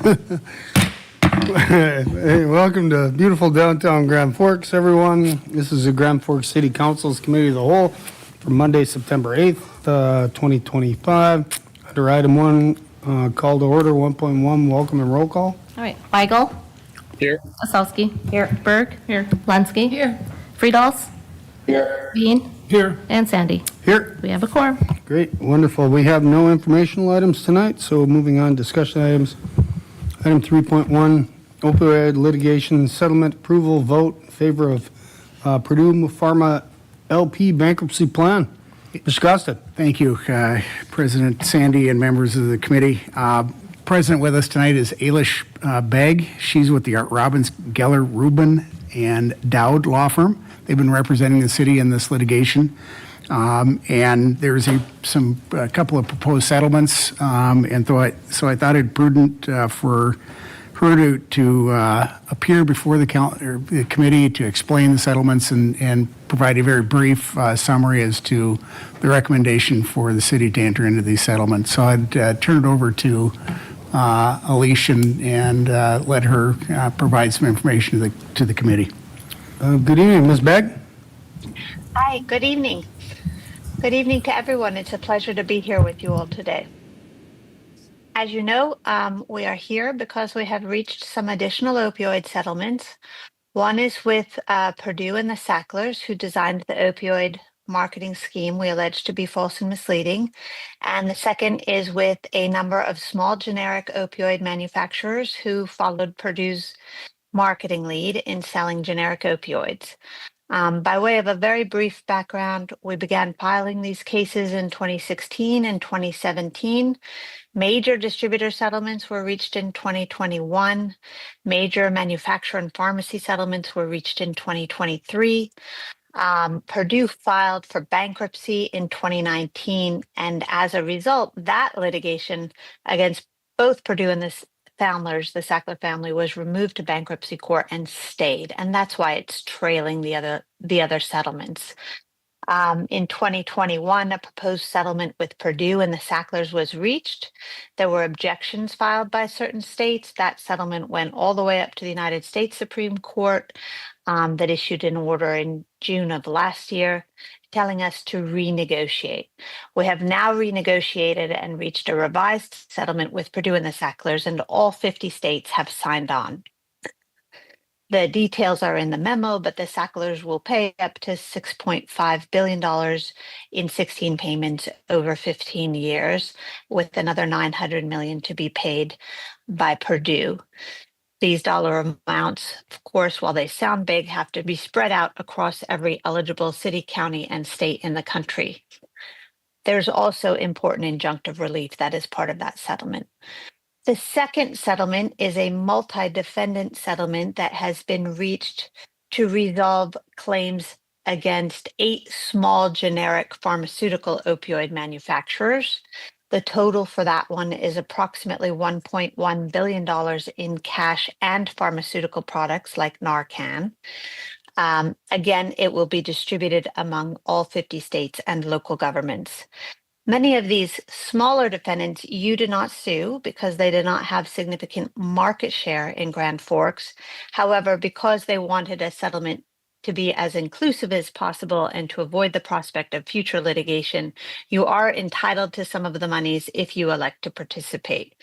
Hey, welcome to beautiful downtown Grand Forks, everyone. This is the Grand Forks City Council's Committee of the Whole for Monday, September 8th, 2025. Under item 1, call to order 1.1, welcome and roll call. All right, Weigel. Here. Osowski. Here. Berg. Here. Lensky. Here. Friedals. Here. Bean. Here. And Sandy. Here. We have a quorum. Great, wonderful. We have no informational items tonight, so moving on, discussion items. Item 3.1, opioid litigation settlement approval vote in favor of Purdue Pharma LP bankruptcy plan. Mr. Costa. Thank you, President Sandy and members of the committee. Present with us tonight is Ailish Begg. She's with the Art Robbins, Geller, Rubin, and Dowd law firm. They've been representing the city in this litigation. And there's a couple of proposed settlements, so I thought it prudent for her to appear before the committee to explain the settlements and provide a very brief summary as to the recommendation for the city to enter into these settlements. So I'd turn it over to Ailish and let her provide some information to the committee. Good evening, Ms. Begg. Hi, good evening. Good evening to everyone. It's a pleasure to be here with you all today. As you know, we are here because we have reached some additional opioid settlements. One is with Purdue and the Sacklers, who designed the opioid marketing scheme we allege to be false and misleading. And the second is with a number of small generic opioid manufacturers who followed Purdue's marketing lead in selling generic opioids. By way of a very brief background, we began filing these cases in 2016 and 2017. Major distributor settlements were reached in 2021. Major manufacturer and pharmacy settlements were reached in 2023. Purdue filed for bankruptcy in 2019, and as a result, that litigation against both Purdue and the Sackler family was removed to bankruptcy court and stayed, and that's why it's trailing the other settlements. In 2021, a proposed settlement with Purdue and the Sacklers was reached. There were objections filed by certain states. That settlement went all the way up to the United States Supreme Court that issued an order in June of last year telling us to renegotiate. We have now renegotiated and reached a revised settlement with Purdue and the Sacklers, and all 50 states have signed on. The details are in the memo, but the Sacklers will pay up to $6.5 billion in 16 payments over 15 years, with another $900 million to be paid by Purdue. These dollar amounts, of course, while they sound big, have to be spread out across every eligible city, county, and state in the country. There's also important injunctive relief that is part of that settlement. The second settlement is a multi-defendant settlement that has been reached to resolve claims against 8 small generic pharmaceutical opioid manufacturers. The total for that one is approximately $1.1 billion in cash and pharmaceutical products like Narcan. Again, it will be distributed among all 50 states and local governments. Many of these smaller defendants you did not sue because they did not have significant market share in Grand Forks. However, because they wanted a settlement to be as inclusive as possible and to avoid the prospect of future litigation, you are entitled to some of the monies if you elect to participate.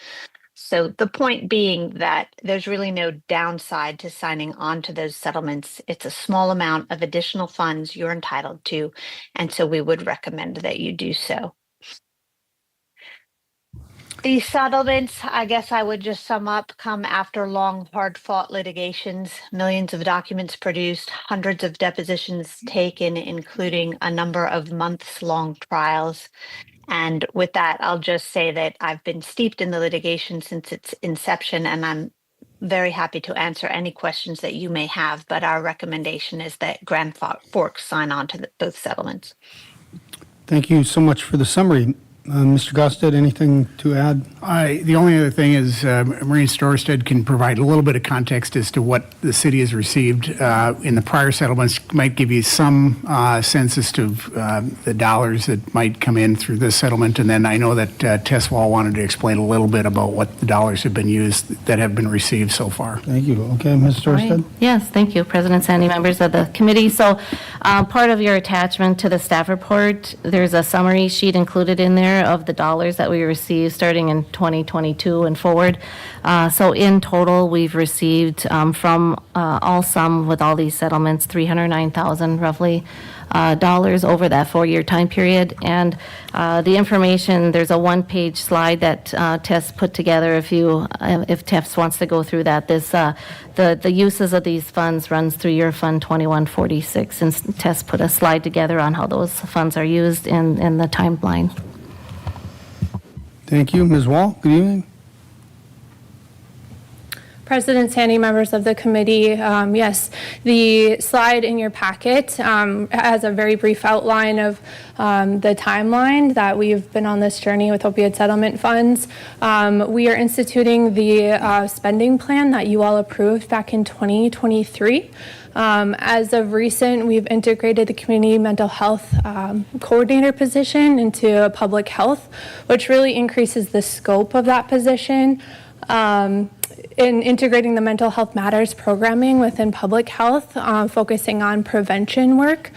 So the point being that there's really no downside to signing on to those settlements. It's a small amount of additional funds you're entitled to, and so we would recommend that you do so. These settlements, I guess I would just sum up, come after long, hard-fought litigations, millions of documents produced, hundreds of depositions taken, including a number of months-long trials. And with that, I'll just say that I've been steeped in the litigation since its inception, and I'm very happy to answer any questions that you may have. But our recommendation is that Grand Forks sign on to both settlements. Thank you so much for the summary. Mr. Gusted, anything to add? The only other thing is Maureen Storstad can provide a little bit of context as to what the city has received in the prior settlements, might give you some sense as to the dollars that might come in through this settlement. And then I know that Tess Wall wanted to explain a little bit about what the dollars have been used that have been received so far. Thank you. Okay, Ms. Storstad? Right. Yes, thank you, President Sandy, members of the committee. So part of your attachment to the staff report, there's a summary sheet included in there of the dollars that we received starting in 2022 and forward. So in total, we've received from all sum with all these settlements, $309,000 roughly dollars over that 4-year time period. And the information, there's a one-page slide that Tess put together. If Tess wants to go through that, the uses of these funds runs through your Fund 2146, and Tess put a slide together on how those funds are used in the timeline. Thank you. Ms. Wall, good evening. President Sandy, members of the committee, yes, the slide in your packet has a very brief outline of the timeline that we've been on this journey with opioid settlement funds. We are instituting the spending plan that you all approved back in 2023. As of recent, we've integrated the community mental health coordinator position into public health, which really increases the scope of that position. In integrating the mental health matters programming within public health, focusing on prevention work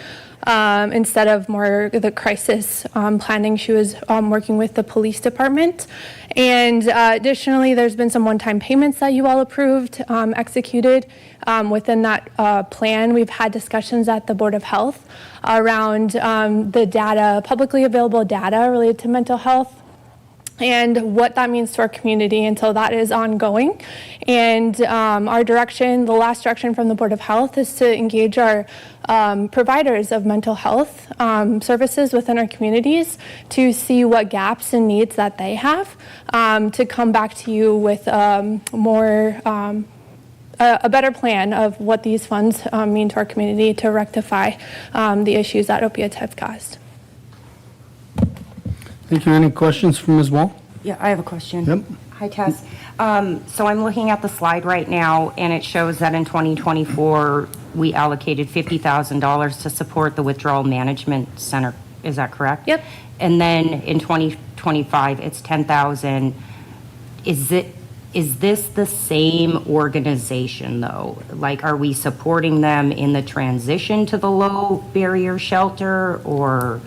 instead of more the crisis planning. She was working with the police department. And additionally, there's been some one-time payments that you all approved, executed within that plan. We've had discussions at the Board of Health around the data, publicly available data related to mental health, and what that means to our community. And so that is ongoing. And our direction, the last direction from the Board of Health, is to engage our providers of mental health services within our communities to see what gaps and needs that they have, to come back to you with more a better plan of what these funds mean to our community to rectify the issues that opioids have caused. Thank you. Any questions from Ms. Wall? Yeah, I have a question. Yep. Hi, Tess. So I'm looking at the slide right now, and it shows that in 2024, we allocated $50,000 to support the Withdrawal Management Center. Is that correct? Yep. And then in 2025, it's $10,000. Is this the same organization, though? Like, are we supporting them in the transition to the low barrier shelter, or?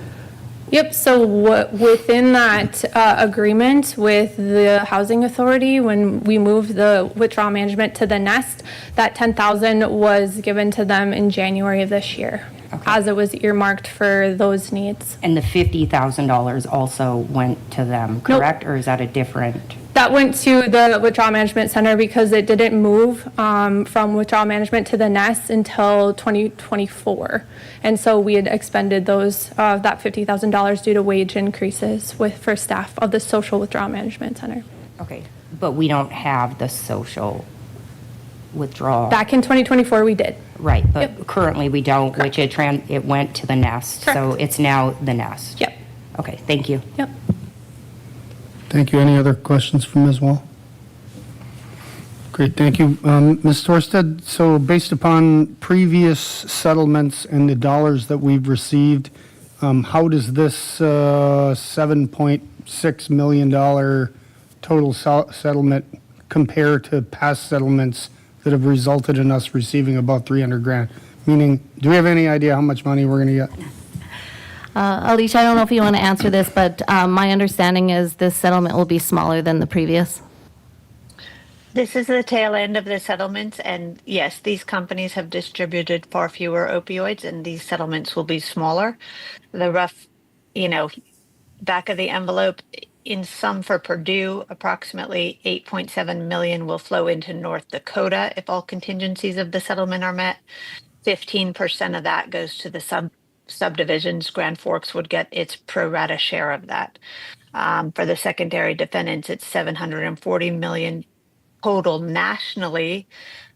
Yep, so within that agreement with the Housing Authority, when we moved the withdrawal management to the Nest, that $10,000 was given to them in January of this year, as it was earmarked for those needs. And the $50,000 also went to them, correct? Or is that a different? That went to the Withdrawal Management Center because it didn't move from withdrawal management to the Nest until 2024. And so we had expended those that $50,000 due to wage increases for staff of the Social Withdrawal Management Center. Okay, but we don't have the social withdrawal. Back in 2024, we did. Right, but Yep. currently we don't, which it went to the Nest. So Correct. it's now the Nest. Yep. Okay, thank you. Yep. Thank you. Any other questions from Ms. Wall? Great, thank you. Ms. Torstad, so based upon previous settlements and the dollars that we've received, how does this $7.6 million total settlement compare to past settlements that have resulted in us receiving about $300,000? Meaning, do we have any idea how much money we're going to get? Alicia, I don't know if you want to answer this, but my understanding is this settlement will be smaller than the previous. This is the tail end of the settlements, and yes, these companies have distributed far fewer opioids, and these settlements will be smaller. The rough, back of the envelope, in sum for Purdue, approximately $8.7 million will flow into North Dakota if all contingencies of the settlement are met. 15% of that goes to the subdivisions. Grand Forks would get its pro rata share of that. For the secondary defendants, it's $740 million total nationally.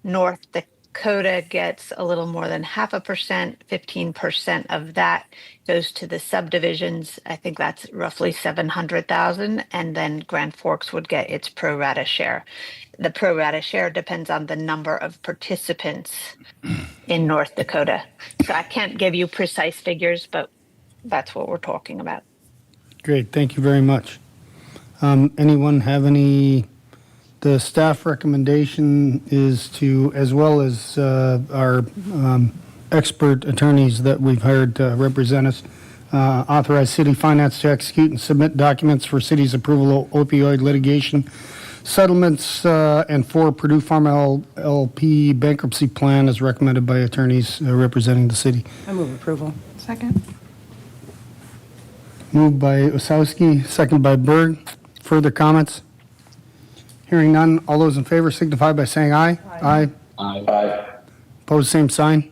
North Coda gets a little more than 0.5%. 15% of that goes to the subdivisions. I think that's roughly 700,000, and then Grand Forks would get its pro rata share. The pro rata share depends on the number of participants in North Dakota. So I can't give you precise figures, but that's what we're talking about. Great, thank you very much. Anyone have any, the staff recommendation is to, as well as our expert attorneys that we've hired to represent us, authorize city finance to execute and submit documents for city's approval of opioid litigation settlements and for Purdue Pharma LP bankruptcy plan as recommended by attorneys representing the city. I move approval. Second. Moved by Osowski, second by Berg. Further comments? Hearing none, all those in favor signify by saying aye. Aye. Aye. Opposed, same sign.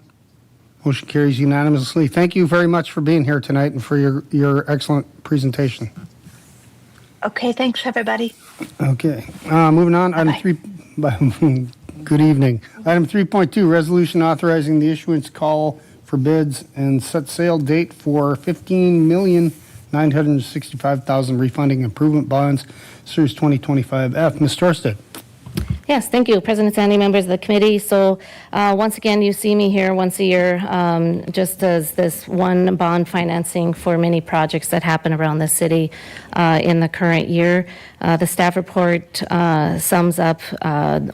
Motion carries unanimously. Thank you very much for being here tonight and for your excellent presentation. Okay, thanks, everybody. Okay, moving on, item Bye-bye. 3, good evening. Item 3.2, resolution authorizing the issuance call for bids and set sale date for $15,965,000 refunding improvement bonds, Series 2025F. Ms. Torstad. Yes, thank you, President Sandy, members of the committee. So once again, you see me here once a year, just as this one bond financing for many projects that happen around the city in the current year. The staff report sums up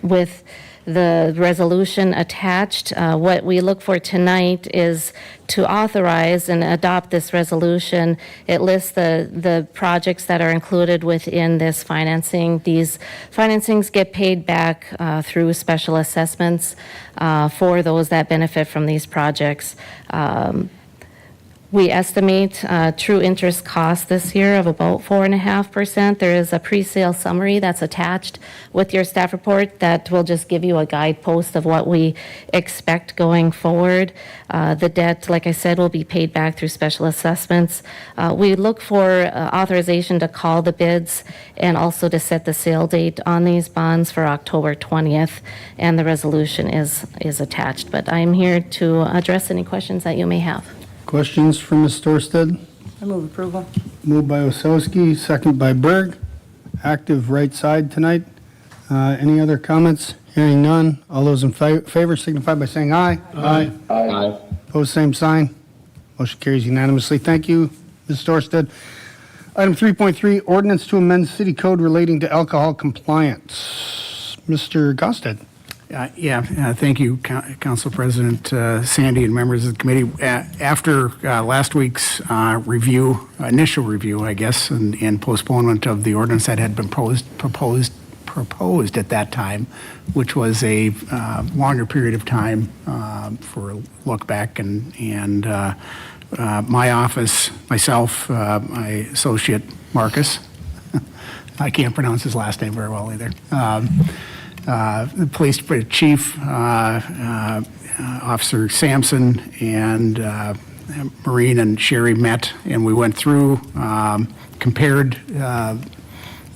with the resolution attached. What we look for tonight is to authorize and adopt this resolution. It lists the projects that are included within this financing. These financings get paid back through special assessments for those that benefit from these projects. We estimate true interest cost this year of about 4.5%. There is a pre-sale summary that's attached with your staff report that will just give you a guidepost of what we expect going forward. The debt, like I said, will be paid back through special assessments. We look for authorization to call the bids and also to set the sale date on these bonds for October 20th, and the resolution is attached. But I'm here to address any questions that you may have. Questions for Ms. Torstad? I move approval. Moved by Osowski, second by Berg. Active right side tonight. Any other comments? Hearing none. All those in favor signify by saying aye. Aye. Aye. Opposed, same sign. Motion carries unanimously. Thank you, Ms. Torstad. Item 3.3, ordinance to amend city code relating to alcohol compliance. Mr. Gosted. Thank you, Council President Sandy and members of the committee. After last week's initial review, I guess, and postponement of the ordinance that had been proposed at that time, which was a longer period of time for a look back, and my office, myself, my associate Marcus, I can't pronounce his last name very well either. The police chief, Officer Sampson, and Maureen and Sherry met, and we went through, compared the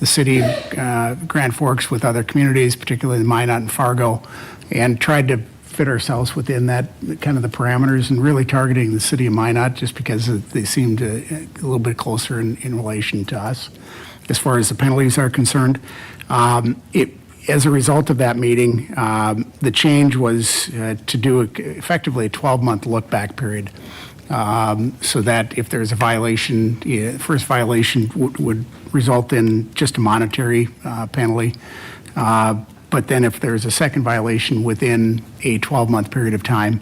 city of Grand Forks with other communities, particularly Minot and Fargo, and tried to fit ourselves within that kind of the parameters, and really targeting the city of Minot just because they seemed a little bit closer in relation to us as far as the penalties are concerned. As a result of that meeting, the change was to do effectively a 12-month look-back period, so that if there's a violation, first violation would result in just a monetary penalty. But then if there's a second violation within a 12-month period of time,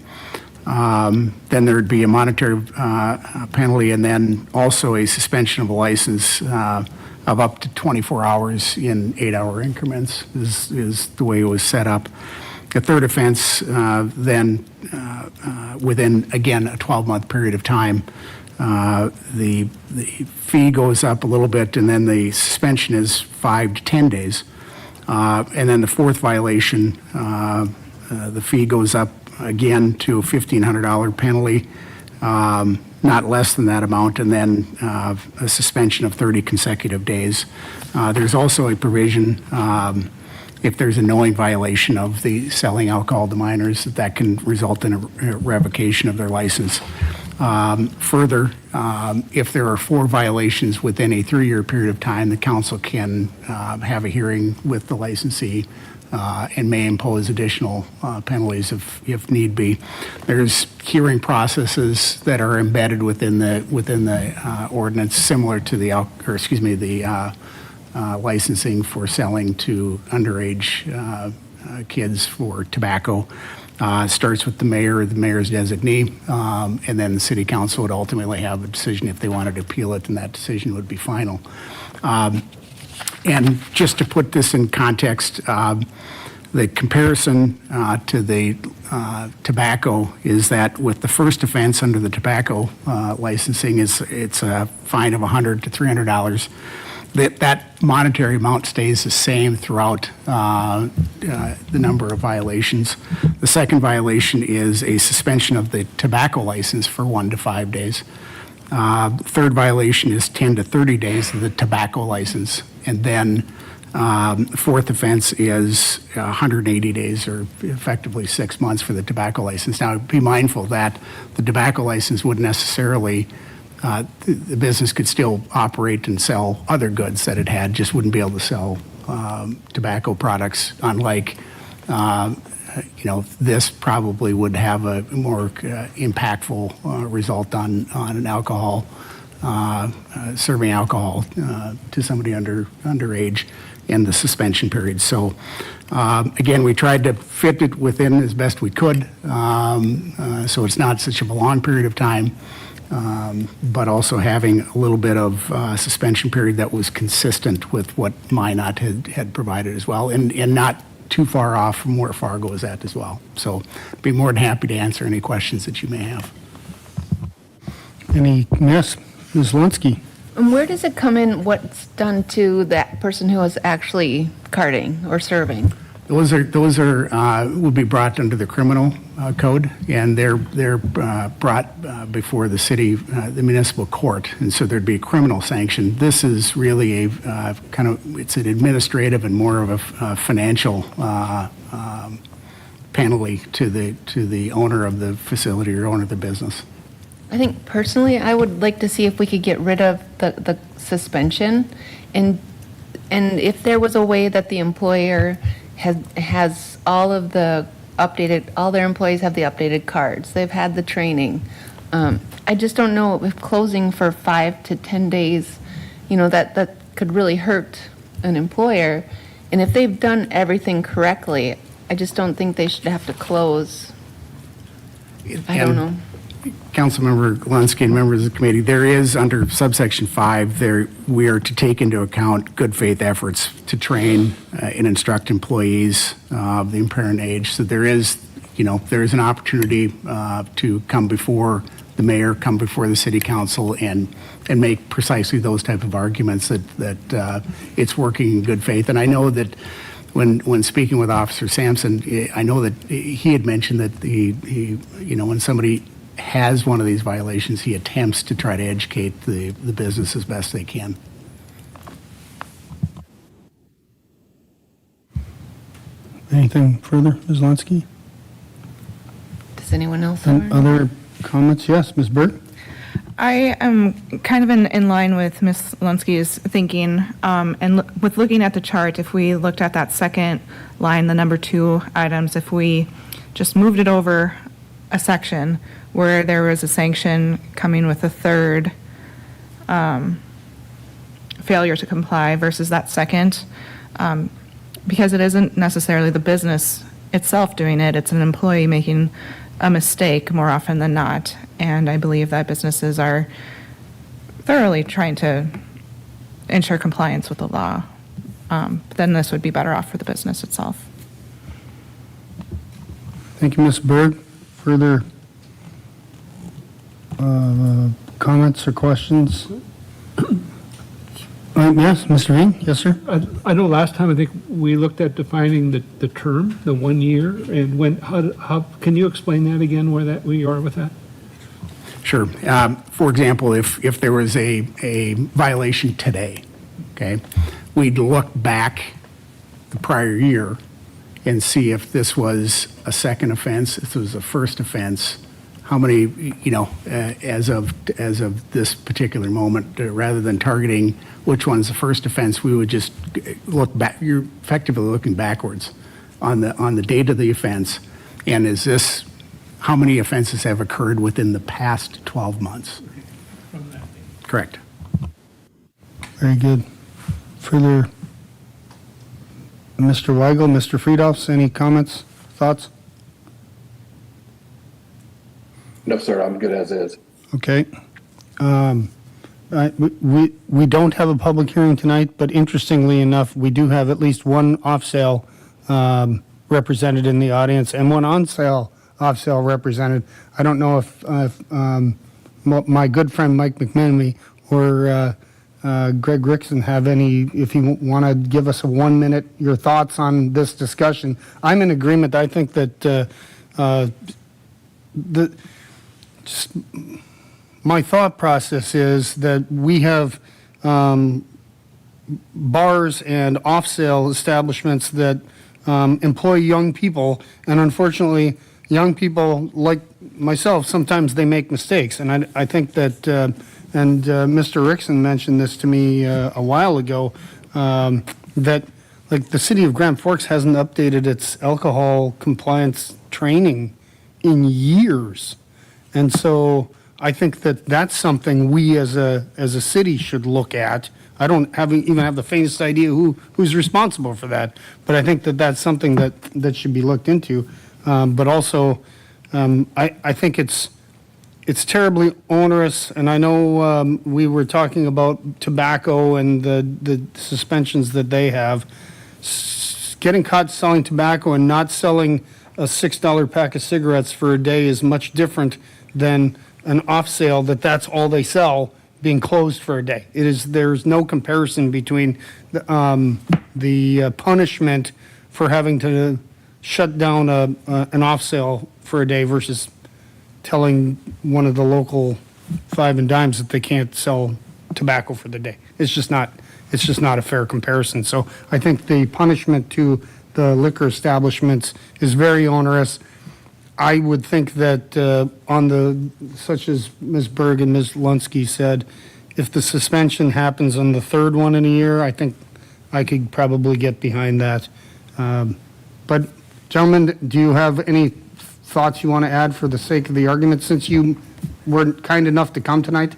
then there would be a monetary penalty, and then also a suspension of a license of up to 24 hours in 8-hour increments is the way it was set up. The third offense, then within, again, a 12-month period of time, the fee goes up a little bit, and then the suspension is 5 to 10 days. And then the fourth violation, the fee goes up again to a $1,500 penalty, not less than that amount, and then a suspension of 30 consecutive days. There's also a provision if there's a knowing violation of the selling alcohol to minors, that can result in a revocation of their license. Further, if there are 4 violations within a 3-year period of time, the council can have a hearing with the licensee and may impose additional penalties if need be. There's hearing processes that are embedded within the ordinance, similar to the licensing for selling to underage kids for tobacco. Starts with the mayor's designee, and then the city council would ultimately have a decision if they wanted to appeal it, and that decision would be final. And just to put this in context, the comparison to the tobacco is that with the first offense under the tobacco licensing, it's a fine of $100 to $300. That monetary amount stays the same throughout the number of violations. The second violation is a suspension of the tobacco license for 1 to 5 days. Third violation is 10 to 30 days of the tobacco license. And then the fourth offense is 180 days, or effectively 6 months for the tobacco license. Now, be mindful that the tobacco license wouldn't necessarily the business could still operate and sell other goods that it had, just wouldn't be able to sell tobacco products, unlike, this probably would have a more impactful result on an alcohol, serving alcohol to somebody underage in the suspension period. So, again, we tried to fit it within as best we could, so it's not such a long period of time. But also having a little bit of suspension period that was consistent with what Minot had provided as well, and not too far off from where Fargo is at as well. So be more than happy to answer any questions that you may have. Yes, Ms. Lunsky? And where does it come in, what's done to that person who is actually carding or serving? Those are will be brought under the criminal code, and they're brought before the city, the municipal court, and so there'd be a criminal sanction. This is really a it's an administrative and more of a financial penalty to the owner of the facility or owner of the business. I think personally, I would like to see if we could get rid of the suspension, and if there was a way that the employer has all their employees have the updated cards. They've had the training. I just don't know if closing for 5 to 10 days, that could really hurt an employer. And if they've done everything correctly, I just don't think they should have to close. I don't know. Councilmember Lunsky and members of the committee, there is under subsection 5, we are to take into account good faith efforts to train and instruct employees of the impaired age. So there is an opportunity to come before the mayor, come before the city council, and make precisely those type of arguments that it's working in good faith. And I know that when speaking with Officer Sampson, I know that he had mentioned that when somebody has one of these violations, he attempts to try to educate the business as best they can. Anything further, Ms. Lunsky? Does anyone else have any? Other comments? Yes, Ms. Bird? I am kind of in line with Ms. Lunsky's thinking, and with looking at the chart, if we looked at that second line, the number 2 items, if we just moved it over a section where there was a sanction coming with a third failure to comply versus that second, because it isn't necessarily the business itself doing it, it's an employee making a mistake more often than not. And I believe that businesses are thoroughly trying to ensure compliance with the law. Then this would be better off for the business itself. Thank you, Ms. Berg. Further comments or questions? Yes, Mr. Veen? Yes, sir? I know last time, I think we looked at defining the term, the 1 year, and how can you explain that again, where we are with that? Sure. For example, if there was a violation today, okay, we'd look back the prior year and see if this was a second offense, if it was a first offense, how many, as of this particular moment, rather than targeting which one's the first offense, we would just look back. You're effectively looking backwards on the date of the offense, and how many offenses have occurred within the past 12 months? Correct. Very good. Further, Mr. Weigel, Mr. Friedhoffs, any comments, thoughts? No, sir, I'm good as is. Okay. We don't have a public hearing tonight, but interestingly enough, we do have at least one off-sale represented in the audience and one on-sale, off-sale represented. I don't know if my good friend Mike McMenemy or Greg Rickson have any, if you want to give us a 1 minute, your thoughts on this discussion. I'm in agreement. I think that my thought process is that we have bars and off-sale establishments that employ young people, and unfortunately, young people like myself, sometimes they make mistakes. And I think that, and Mr. Rickson mentioned this to me a while ago, that like the city of Grand Forks hasn't updated its alcohol compliance training in years. And so I think that that's something we as a city should look at. I don't even have the faintest idea who's responsible for that, but I think that that's something that should be looked into. But also, I think it's terribly onerous, and I know we were talking about tobacco and the suspensions that they have. Getting caught selling tobacco and not selling a $6 pack of cigarettes for a day is much different than an off sale that's all they sell being closed for a day. There's no comparison between the punishment for having to shut down an off sale for a day versus telling one of the local five and dimes that they can't sell tobacco for the day. It's just not a fair comparison. So I think the punishment to the liquor establishments is very onerous. I would think that such as Ms. Berg and Ms. Lunsky said, if the suspension happens on the third one in a year, I think I could probably get behind that. But gentlemen, do you have any thoughts you want to add for the sake of the argument, since you were kind enough to come tonight?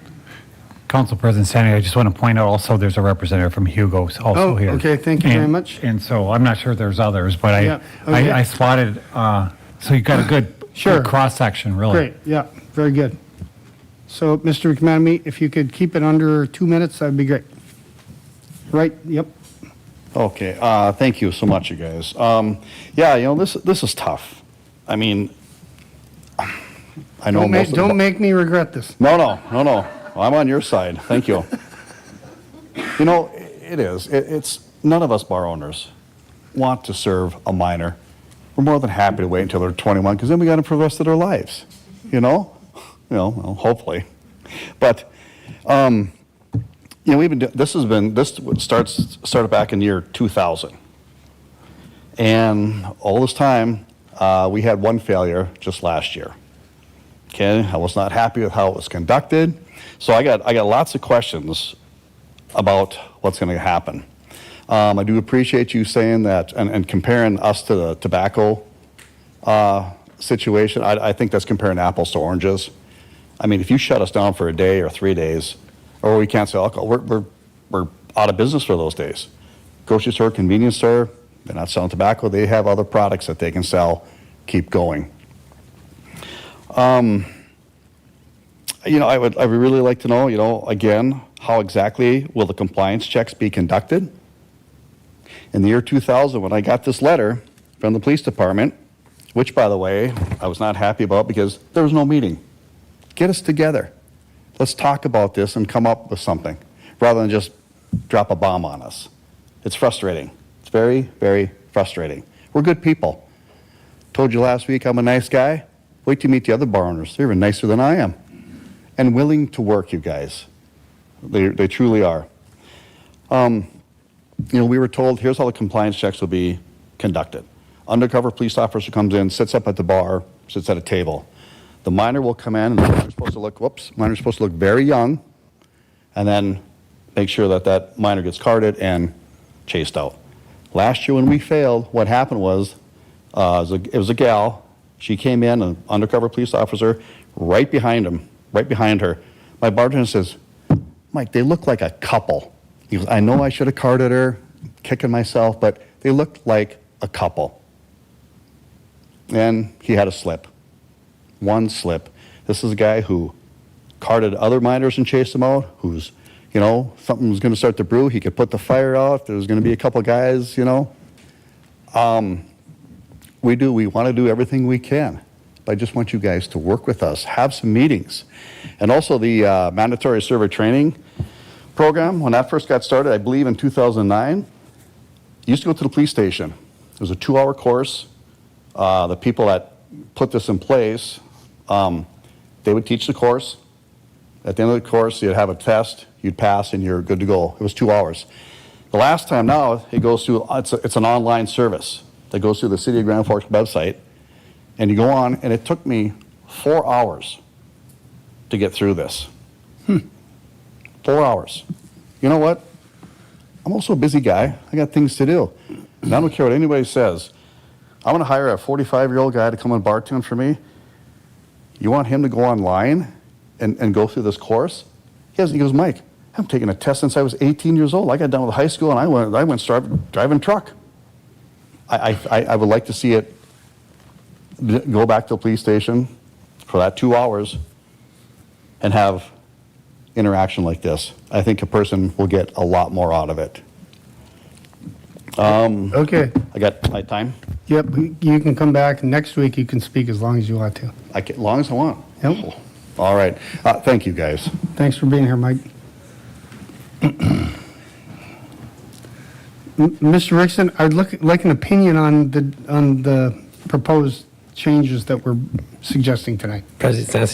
Council President Sandy, I just want to point out also there's a representative from Hugo's also here. Okay, thank you very much. And so I'm not sure there's others, but Yeah, okay. I spotted, so you got a good cross-section, really. Great, yeah, very good. So, Mr. McManamy, if you could keep it under 2 minutes, that'd be great. Right, yep. Okay, thank you so much, you guys. Yeah, this is tough. I mean, I know Don't make me regret this. No. I'm on your side. Thank you. It is. It's none of us bar owners want to serve a minor. We're more than happy to wait until they're 21, because then we got them for the rest of their lives. Well, hopefully. But we've been this started back in the year 2000, and all this time we had one failure just last year. Okay, I was not happy with how it was conducted, so I got lots of questions about what's going to happen. I do appreciate you saying that and comparing us to the tobacco situation. I think that's comparing apples to oranges. I mean, if you shut us down for a day or 3 days, or we can't sell alcohol, we're out of business for those days. Grocery store, convenience store, they're not selling tobacco. They have other products that they can sell. Keep going. I would really like to know, again, how exactly will the compliance checks be conducted? In the year 2000, when I got this letter from the police department, which, by the way, I was not happy about because there was no meeting. Get us together. Let's talk about this and come up with something rather than just drop a bomb on us. It's frustrating. It's very, very frustrating. We're good people. Told you last week I'm a nice guy. Wait till you meet the other bar owners. They're even nicer than I am. And willing to work, you guys. They truly are. we were told, here's how the compliance checks will be conducted. Undercover police officer comes in, sits up at the bar, sits at a table. The minor will come in, and the minor's supposed to look very young, and then make sure that that minor gets carded and chased out. Last year when we failed, what happened was, it was a gal. She came in, an undercover police officer, right behind her. My bartender says, Mike, they look like a couple. He goes, I know I should have carded her, kicking myself, but they looked like a couple. And he had a slip. One slip. This is a guy who carded other minors and chased them out, who's, something was going to start to brew. He could put the fire out. There was going to be a couple guys, We want to do everything we can. But I just want you guys to work with us, have some meetings. And also the mandatory server training program, when that first got started, I believe in 2009, you used to go to the police station. It was a 2-hour course. The people that put this in place, they would teach the course. At the end of the course, you'd have a test, you'd pass, and you're good to go. It was 2 hours. The last time now, it goes through, it's an online service that goes through the City of Grand Forks website, and you go on, and it took me 4 hours to get through this. 4 hours. You know what? I'm also a busy guy. I got things to do. And I don't care what anybody says. I'm going to hire a 45-year-old guy to come and bartend for me. You want him to go online and go through this course? He goes, Mike, I've taken a test since I was 18 years old. I got done with high school, and I went start driving truck. I would like to see it go back to the police station for that 2 hours and have interaction like this. I think a person will get a lot more out of it. Okay. I got my time? Yep, you can come back, and next week you can speak as long as you want to. As long as I want. Yep. All right. Thank you, guys. Thanks for being here, Mike. Mr. Rickson, I'd like an opinion on the proposed changes that we're suggesting tonight. President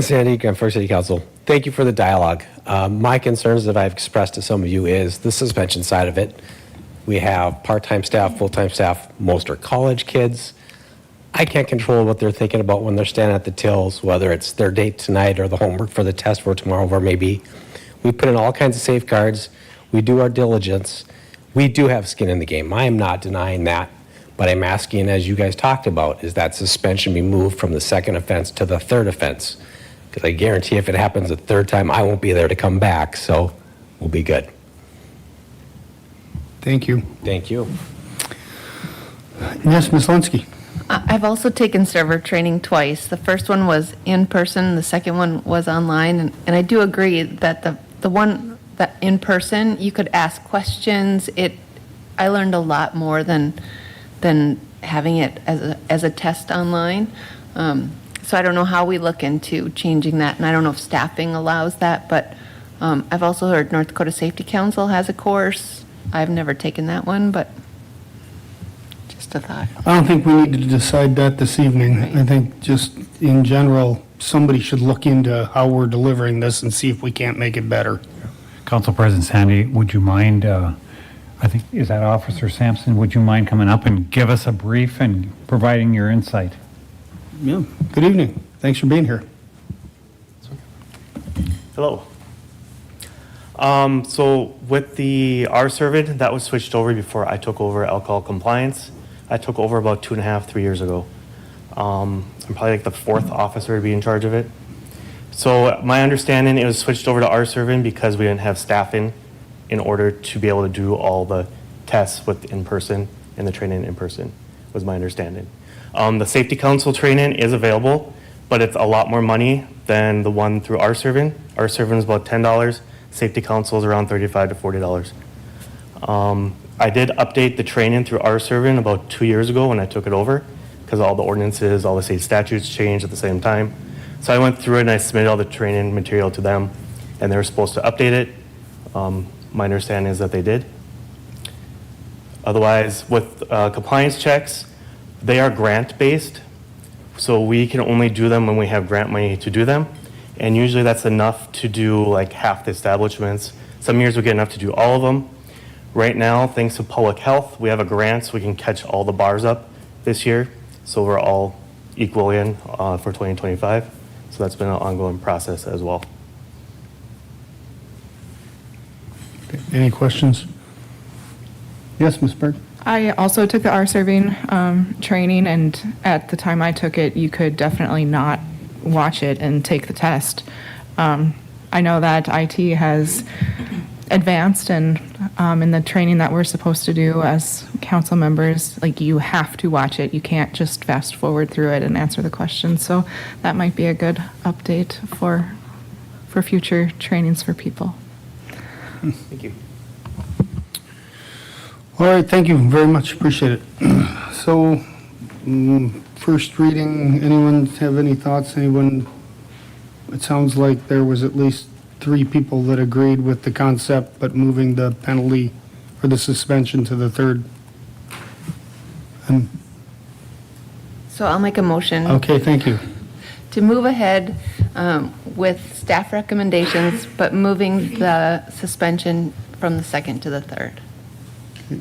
Sandy, Grand Forks City Council, thank you for the dialogue. My concerns that I've expressed to some of you is the suspension side of it. We have part-time staff, full-time staff, most are college kids. I can't control what they're thinking about when they're standing at the tills, whether it's their date tonight or the homework for the test for tomorrow, where maybe. We put in all kinds of safeguards. We do our diligence. We do have skin in the game. I am not denying that, but I'm asking, as you guys talked about, is that suspension be moved from the second offense to the third offense? Because I guarantee if it happens a third time, I won't be there to come back, so we'll be good. Thank you. Thank you. Yes, Ms. Linsky. I've also taken server training twice. The first one was in person, the second one was online, and I do agree that the one that in person, you could ask questions. I learned a lot more than having it as a test online. So I don't know how we look into changing that, and I don't know if staffing allows that, but I've also heard North Dakota Safety Council has a course. I've never taken that one, but just a thought. I don't think we need to decide that this evening. I think just in general, somebody should look into how we're delivering this and see if we can't make it better. Council President Sandy, would you mind, I think, is that Officer Sampson, would you mind coming up and give us a brief and providing your insight? Yeah. Good evening. Thanks for being here. Hello. So with the R-Servid, that was switched over before I took over alcohol compliance. I took over about 2.5, 3 years ago. I'm probably like the fourth officer to be in charge of it. So my understanding, it was switched over to R-Servid because we didn't have staffing in order to be able to do all the tests with in person and the training in person, was my understanding. The Safety Council training is available, but it's a lot more money than the one through R-Servid. R-Servid is about $10. Safety Council is around $35 to $40. I did update the training through R-Servid about 2 years ago when I took it over, because all the ordinances, all the state statutes changed at the same time. So I went through it and I submitted all the training material to them, and they were supposed to update it. My understanding is that they did. Otherwise, with compliance checks, they are grant-based, so we can only do them when we have grant money to do them. And usually that's enough to do like half the establishments. Some years we get enough to do all of them. Right now, thanks to public health, we have a grant so we can catch all the bars up this year. So we're all equal in for 2025. So that's been an ongoing process as well. Any questions? Yes, Ms. Berg? I also took the R-serving training, and at the time I took it, you could definitely not watch it and take the test. I know that IT has advanced, and in the training that we're supposed to do as council members, like, you have to watch it. You can't just fast forward through it and answer the questions. So that might be a good update for future trainings for people. Thank you. All right, thank you very much, appreciate it. So, first reading, anyone have any thoughts? Anyone? It sounds like there was at least 3 people that agreed with the concept, but moving the penalty for the suspension to the 3rd. So I'll make a motion. Okay, thank you. To move ahead with staff recommendations, but moving the suspension from the 2nd to the 3rd.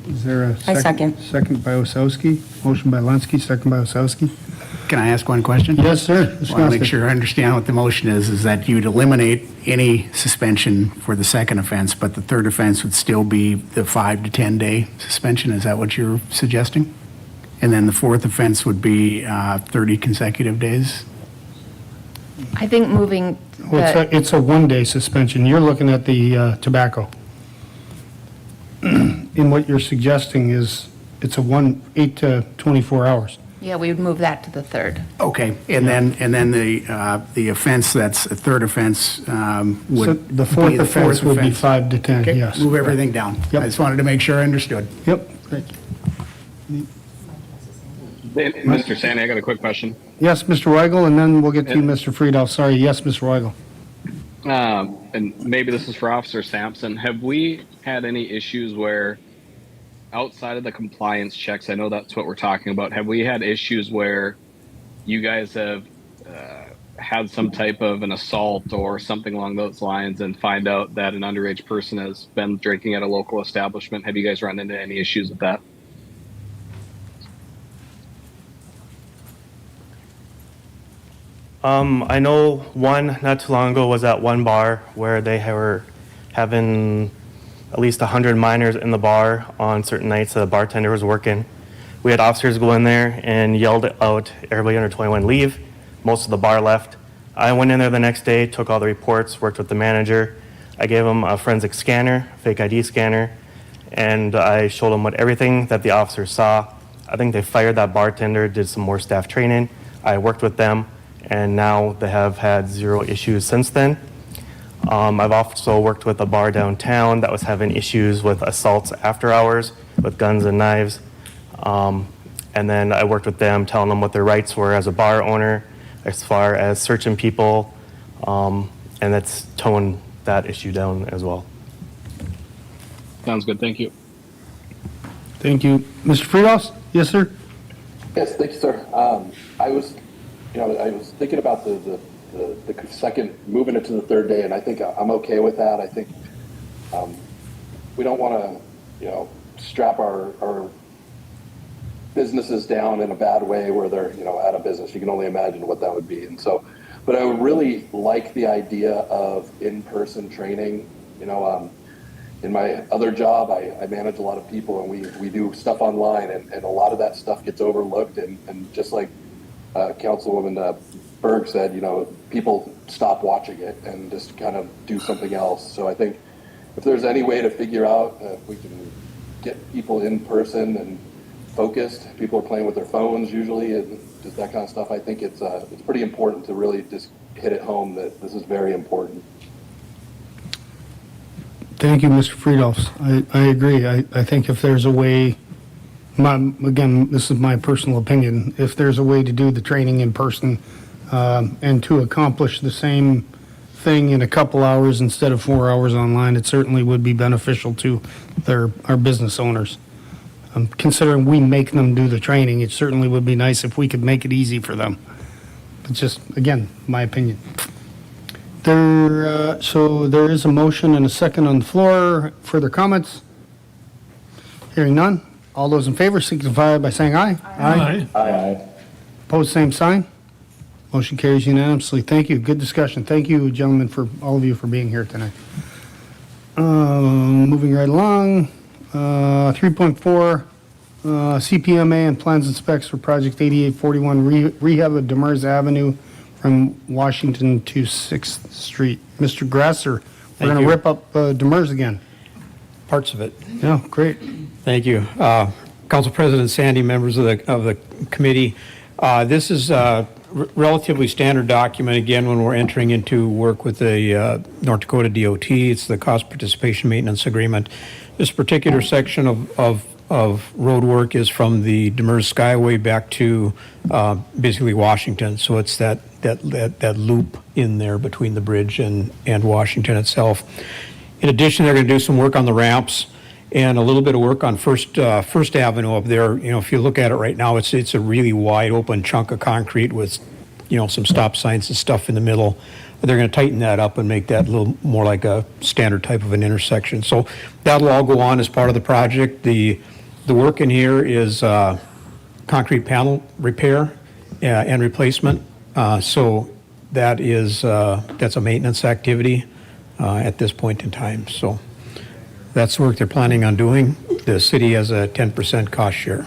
Is there a I second. Second by Osowski. Motion by Lensky, second by Osowski. Can I ask one question? Yes, sir. I want to make sure I understand what the motion is that you'd eliminate any suspension for the 2nd offense, but the 3rd offense would still be the 5 to 10 day suspension. Is that what you're suggesting? And then the 4th offense would be 30 consecutive days? I think moving Well, the, it's a 1-day suspension. You're looking at the tobacco. And what you're suggesting is it's a 8 to 24 hours. yeah, we would move that to the 3rd. Okay, and then the offense that's a 3rd offense So would the be 4th offense would be offense. 5 to 10, Okay, yes. move everything down. Yep. I just wanted to make sure I understood. Yep, great. Mr. Sandy, I got a quick question. Yes, Mr. Weigel, and then we'll get to you, Mr. Friedel. Sorry, yes, Mr. Weigel. And maybe this is for Officer Sampson. Have we had any issues where, outside of the compliance checks, I know that's what we're talking about, have we had issues where you guys have had some type of an assault or something along those lines and find out that an underage person has been drinking at a local establishment? Have you guys run into any issues with that? I know one not too long ago was at one bar where they were having at least 100 minors in the bar on certain nights that the bartender was working. We had officers go in there and yelled out, everybody under 21 leave. Most of the bar left. I went in there the next day, took all the reports, worked with the manager. I gave him a forensic scanner, fake ID scanner, and I showed him everything that the officers saw. I think they fired that bartender, did some more staff training. I worked with them, and now they have had 0 issues since then. I've also worked with a bar downtown that was having issues with assaults after hours with guns and knives. And then I worked with them, telling them what their rights were as a bar owner, as far as searching people, and that's toned that issue down as well. Sounds good. Thank you. Thank you. Mr. Friedel? Yes, sir? Yes, thank you, sir. I was thinking about the second, moving it to the 3rd day, and I think I'm okay with that. I think we don't want to, strap our businesses down in a bad way where they're, out of business. You can only imagine what that would be. And so, but I would really like the idea of in-person training. In my other job, I manage a lot of people, and we do stuff online, and a lot of that stuff gets overlooked. And just like Councilwoman Berg said, people stop watching it and just kind of do something else. So I think if there's any way to figure out if we can get people in person and focused, people are playing with their phones usually, and just that kind of stuff. I think it's pretty important to really just hit it home that this is very important. Thank you, Mr. Friedel. I agree. I think if there's a way, again, this is my personal opinion, if there's a way to do the training in person and to accomplish the same thing in a couple hours instead of 4 hours online, it certainly would be beneficial to our business owners. Considering we make them do the training, it certainly would be nice if we could make it easy for them. It's just, again, my opinion. So there is a motion and a second on the floor. Further comments? Hearing none. All those in favor signify by saying aye. Aye. Opposed, same sign. Motion carries unanimously. Thank you. Good discussion. Thank you, gentlemen, for all of you for being here tonight. Moving right along, 3.4, CPMA and plans and specs for project 8841 rehab of Demers Avenue from Washington to 6th Street. Mr. Grasser, we're Thank going to you. rip up Demers again. Parts of it. Yeah, great. Thank you. Council President Sandy, members of the committee, this is a relatively standard document, again, when we're entering into work with the North Dakota DOT. It's the cost participation maintenance agreement. This particular section of road work is from the Demers Skyway back to basically Washington. So it's that loop in there between the bridge and Washington itself. In addition, they're going to do some work on the ramps and a little bit of work on First Avenue up there. You know, if you look at it right now, it's a really wide open chunk of concrete with, some stop signs and stuff in the middle. They're going to tighten that up and make that a little more like a standard type of an intersection. So that'll all go on as part of the project. The work in here is concrete panel repair and replacement. So that's a maintenance activity at this point in time. So that's the work they're planning on doing. The city has a 10% cost share.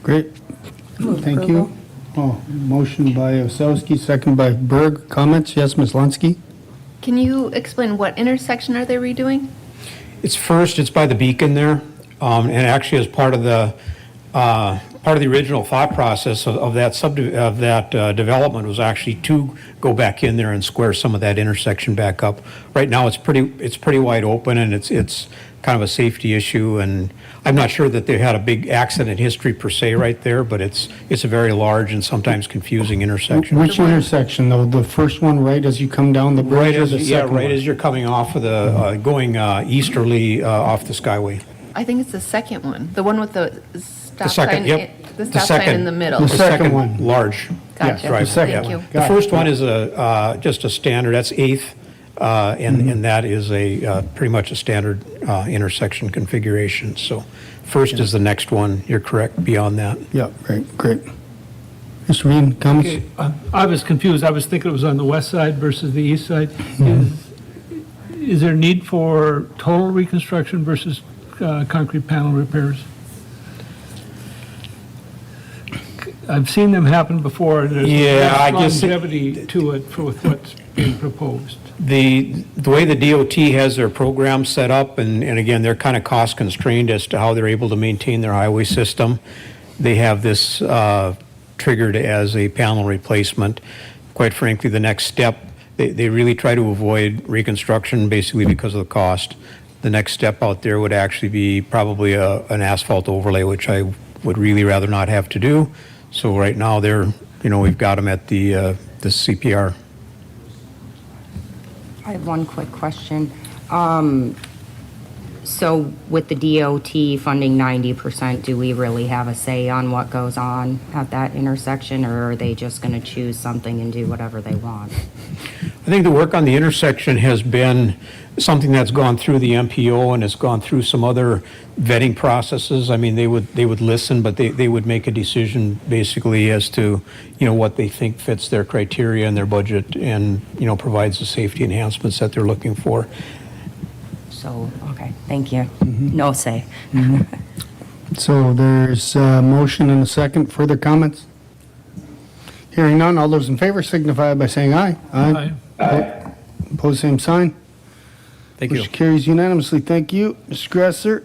Great. Thank you. Oh, motion by Osowski, second by Berg. Comments? Yes, Ms. Lunsky? Can you explain what intersection are they redoing? It's by the beacon there, and actually as part of the original thought process of that development was actually to go back in there and square some of that intersection back up. Right now, it's pretty wide open, and it's kind of a safety issue, and I'm not sure that they had a big accident history per se right there, but it's a very large and sometimes confusing intersection. Which intersection, though? The first one right as you come down the bridge, or the second one? As you're coming off of the, going easterly off the Skyway. I think it's the second one, the one with the stop second, sign. yep. The The stop sign in second. the middle. The second one. Large. Gotcha. Yes, right. The second Thank one. you. The Got first it. one is just a standard, that's 8th, and that is pretty much a standard intersection configuration. So first is the next one, you're correct, beyond that. Yeah, right, great. Mr. Bean, comments? Okay, I was confused. I was thinking it was on the west side versus the east side. Is there need for total reconstruction versus concrete panel repairs? I've seen them happen before, and there's Yeah, I guess- longevity to it with what's being proposed. The way the DOT has their program set up, and again, they're kind of cost constrained as to how they're able to maintain their highway system. They have this triggered as a panel replacement. Quite frankly, the next step, they really try to avoid reconstruction basically because of the cost. The next step out there would actually be probably an asphalt overlay, which I would really rather not have to do. So right now, we've got them at the CPR. I have one quick question. So with the DOT funding 90%, do we really have a say on what goes on at that intersection, or are they just going to choose something and do whatever they want? I think the work on the intersection has been something that's gone through the MPO and has gone through some other vetting processes. I mean, they would listen, but they would make a decision basically as to, what they think fits their criteria and their budget and, provides the safety enhancements that they're looking for. So, okay, thank you. No say. So there's a motion and a second. Further comments? Hearing none, all those in favor signify by saying aye. Aye. Opposed, same sign. Thank you. Motion carries unanimously. Thank you, Mr. Gresser.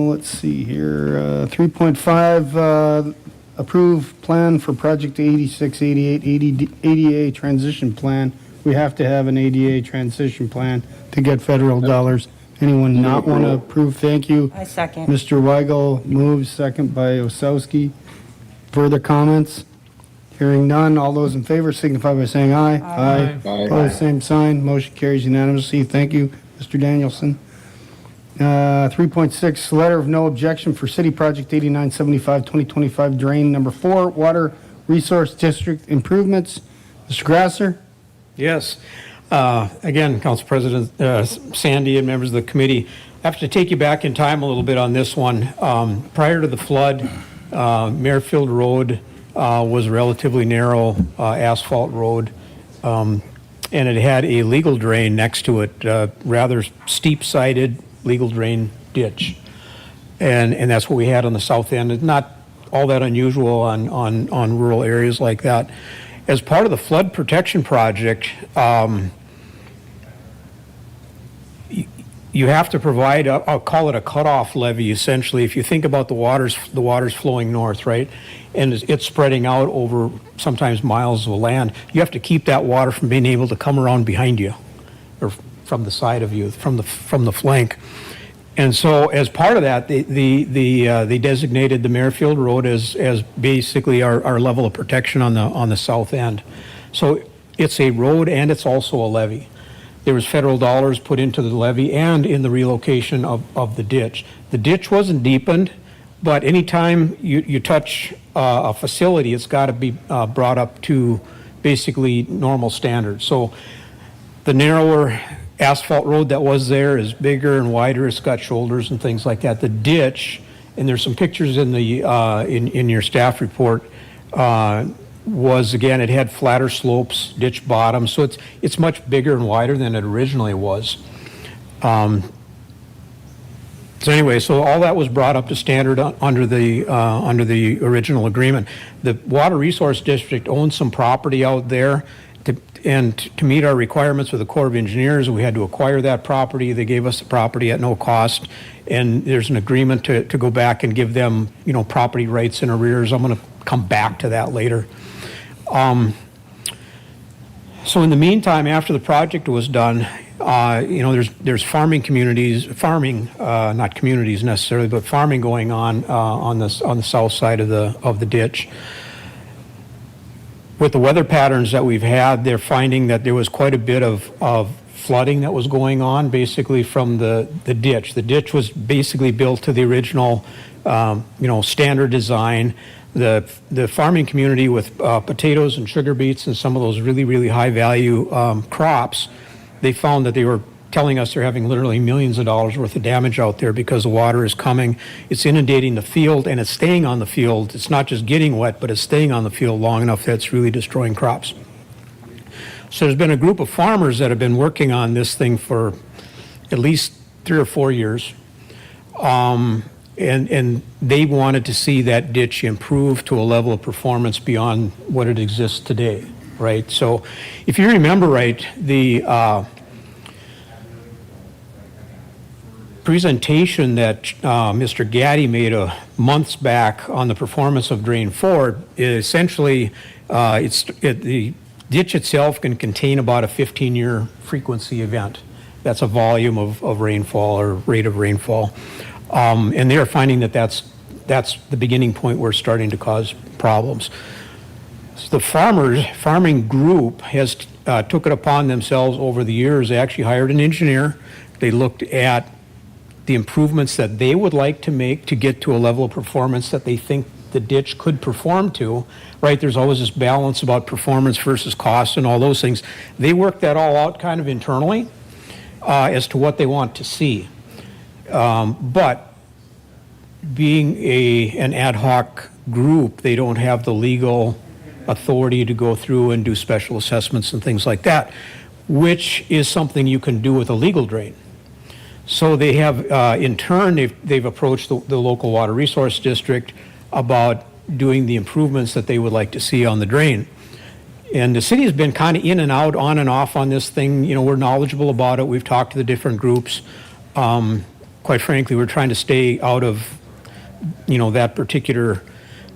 Let's see here. 3.5, approve plan for project 8688 ADA transition plan. We have to have an ADA transition plan to get federal dollars. Anyone not want to approve? Thank you. I second. Mr. Weigel moves, second by Osowski. Further comments? Hearing none, all those in favor signify by saying aye. Aye. Opposed, same sign. Motion carries unanimously. Thank you, Mr. Danielson. 3.6, letter of no objection for City Project 8975 2025 Drain Number 4, Water Resource District Improvements. Mr. Grasser? Yes. Again, Council President Sandy and members of the committee, I have to take you back in time a little bit on this one. Prior to the flood, Merrifield Road was a relatively narrow asphalt road, and it had a legal drain next to it, rather steep-sided legal drain ditch. And that's what we had on the south end. It's not all that unusual on rural areas like that. As part of the flood protection project, you have to provide, I'll call it a cutoff levee, essentially. If you think about the waters flowing north, right? And it's spreading out over sometimes miles of land. You have to keep that water from being able to come around behind you or from the side of you, from the flank. And so as part of that, they designated the Merrifield Road as basically our level of protection on the south end. So it's a road and it's also a levee. There was federal dollars put into the levee and in the relocation of the ditch. The ditch wasn't deepened, but anytime you touch a facility, it's got to be brought up to basically normal standards. So the narrower asphalt road that was there is bigger and wider. It's got shoulders and things like that. The ditch, and there's some pictures in the in your staff report, was, again, it had flatter slopes, ditch bottom, so it's much bigger and wider than it originally was. So anyway, so all that was brought up to standard under the original agreement. The Water Resource District owns some property out there, to meet our requirements with the Corps of Engineers, we had to acquire that property. They gave us the property at no cost, and there's an agreement to go back and give them, property rights in arrears. I'm going to come back to that later. So in the meantime, after the project was done, there's farming not communities necessarily, but farming going on the south side of the ditch. With the weather patterns that we've had, they're finding that there was quite a bit of flooding that was going on, basically from the ditch. The ditch was basically built to the original, standard design. The farming community with potatoes and sugar beets and some of those really, really high value crops, they found that they were telling us they're having literally millions of dollars worth of damage out there because the water is coming, it's inundating the field, and it's staying on the field. It's not just getting wet, but it's staying on the field long enough that it's really destroying crops. So there's been a group of farmers that have been working on this thing for at least 3 or 4 years. And they wanted to see that ditch improve to a level of performance beyond what it exists today, right? So if you remember right, the presentation that Mr. Gaddy made months back on the performance of Drain 4, essentially the ditch itself can contain about a 15-year frequency event. That's a volume of rainfall or rate of rainfall. And they're finding that that's the beginning point where it's starting to cause problems. So the farming group has took it upon themselves over the years. They actually hired an engineer. They looked at the improvements that they would like to make to get to a level of performance that they think the ditch could perform to, right? There's always this balance about performance versus cost and all those things. They work that all out kind of internally as to what they want to see. But being an ad hoc group, they don't have the legal authority to go through and do special assessments and things like that, which is something you can do with a legal drain. So they have, in turn, they've approached the local water resource district about doing the improvements that they would like to see on the drain. And the city has been kind of in and out, on and off on this thing. We're knowledgeable about it. We've talked to the different groups. Quite frankly, we're trying to stay out of, that particular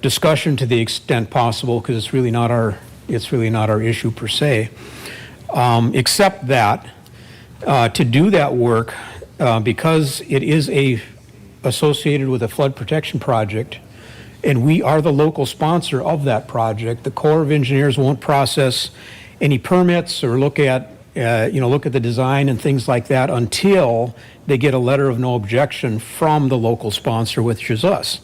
discussion to the extent possible, because it's really not our issue per se. Except that to do that work, because it is associated with a flood protection project, and we are the local sponsor of that project, the Corps of Engineers won't process any permits or look at the design and things like that until they get a letter of no objection from the local sponsor, which is us.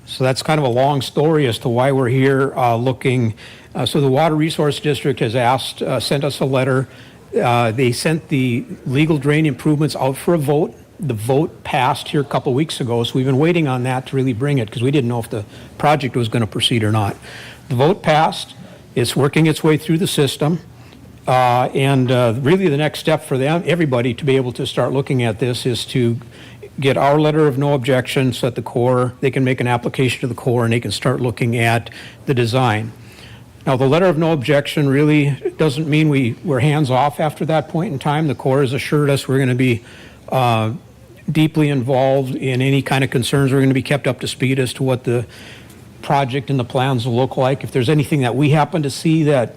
So that's kind of a long story as to why we're here looking. So the Water Resource District has sent us a letter. They sent the legal drain improvements out for a vote the vote passed here a couple weeks ago, so we've been waiting on that to really bring it, because we didn't know if the project was going to proceed or not. The vote passed, it's working its way through the system, and really the next step for them, everybody, to be able to start looking at this is to get our letter of no objection so that the Corps, they can make an application to the Corps and they can start looking at the design. Now, the letter of no objection really doesn't mean we're hands off after that point in time. The Corps has assured us we're going to be deeply involved in any kind of concerns. We're going to be kept up to speed as to what the project and the plans will look like. If there's anything that we happen to see that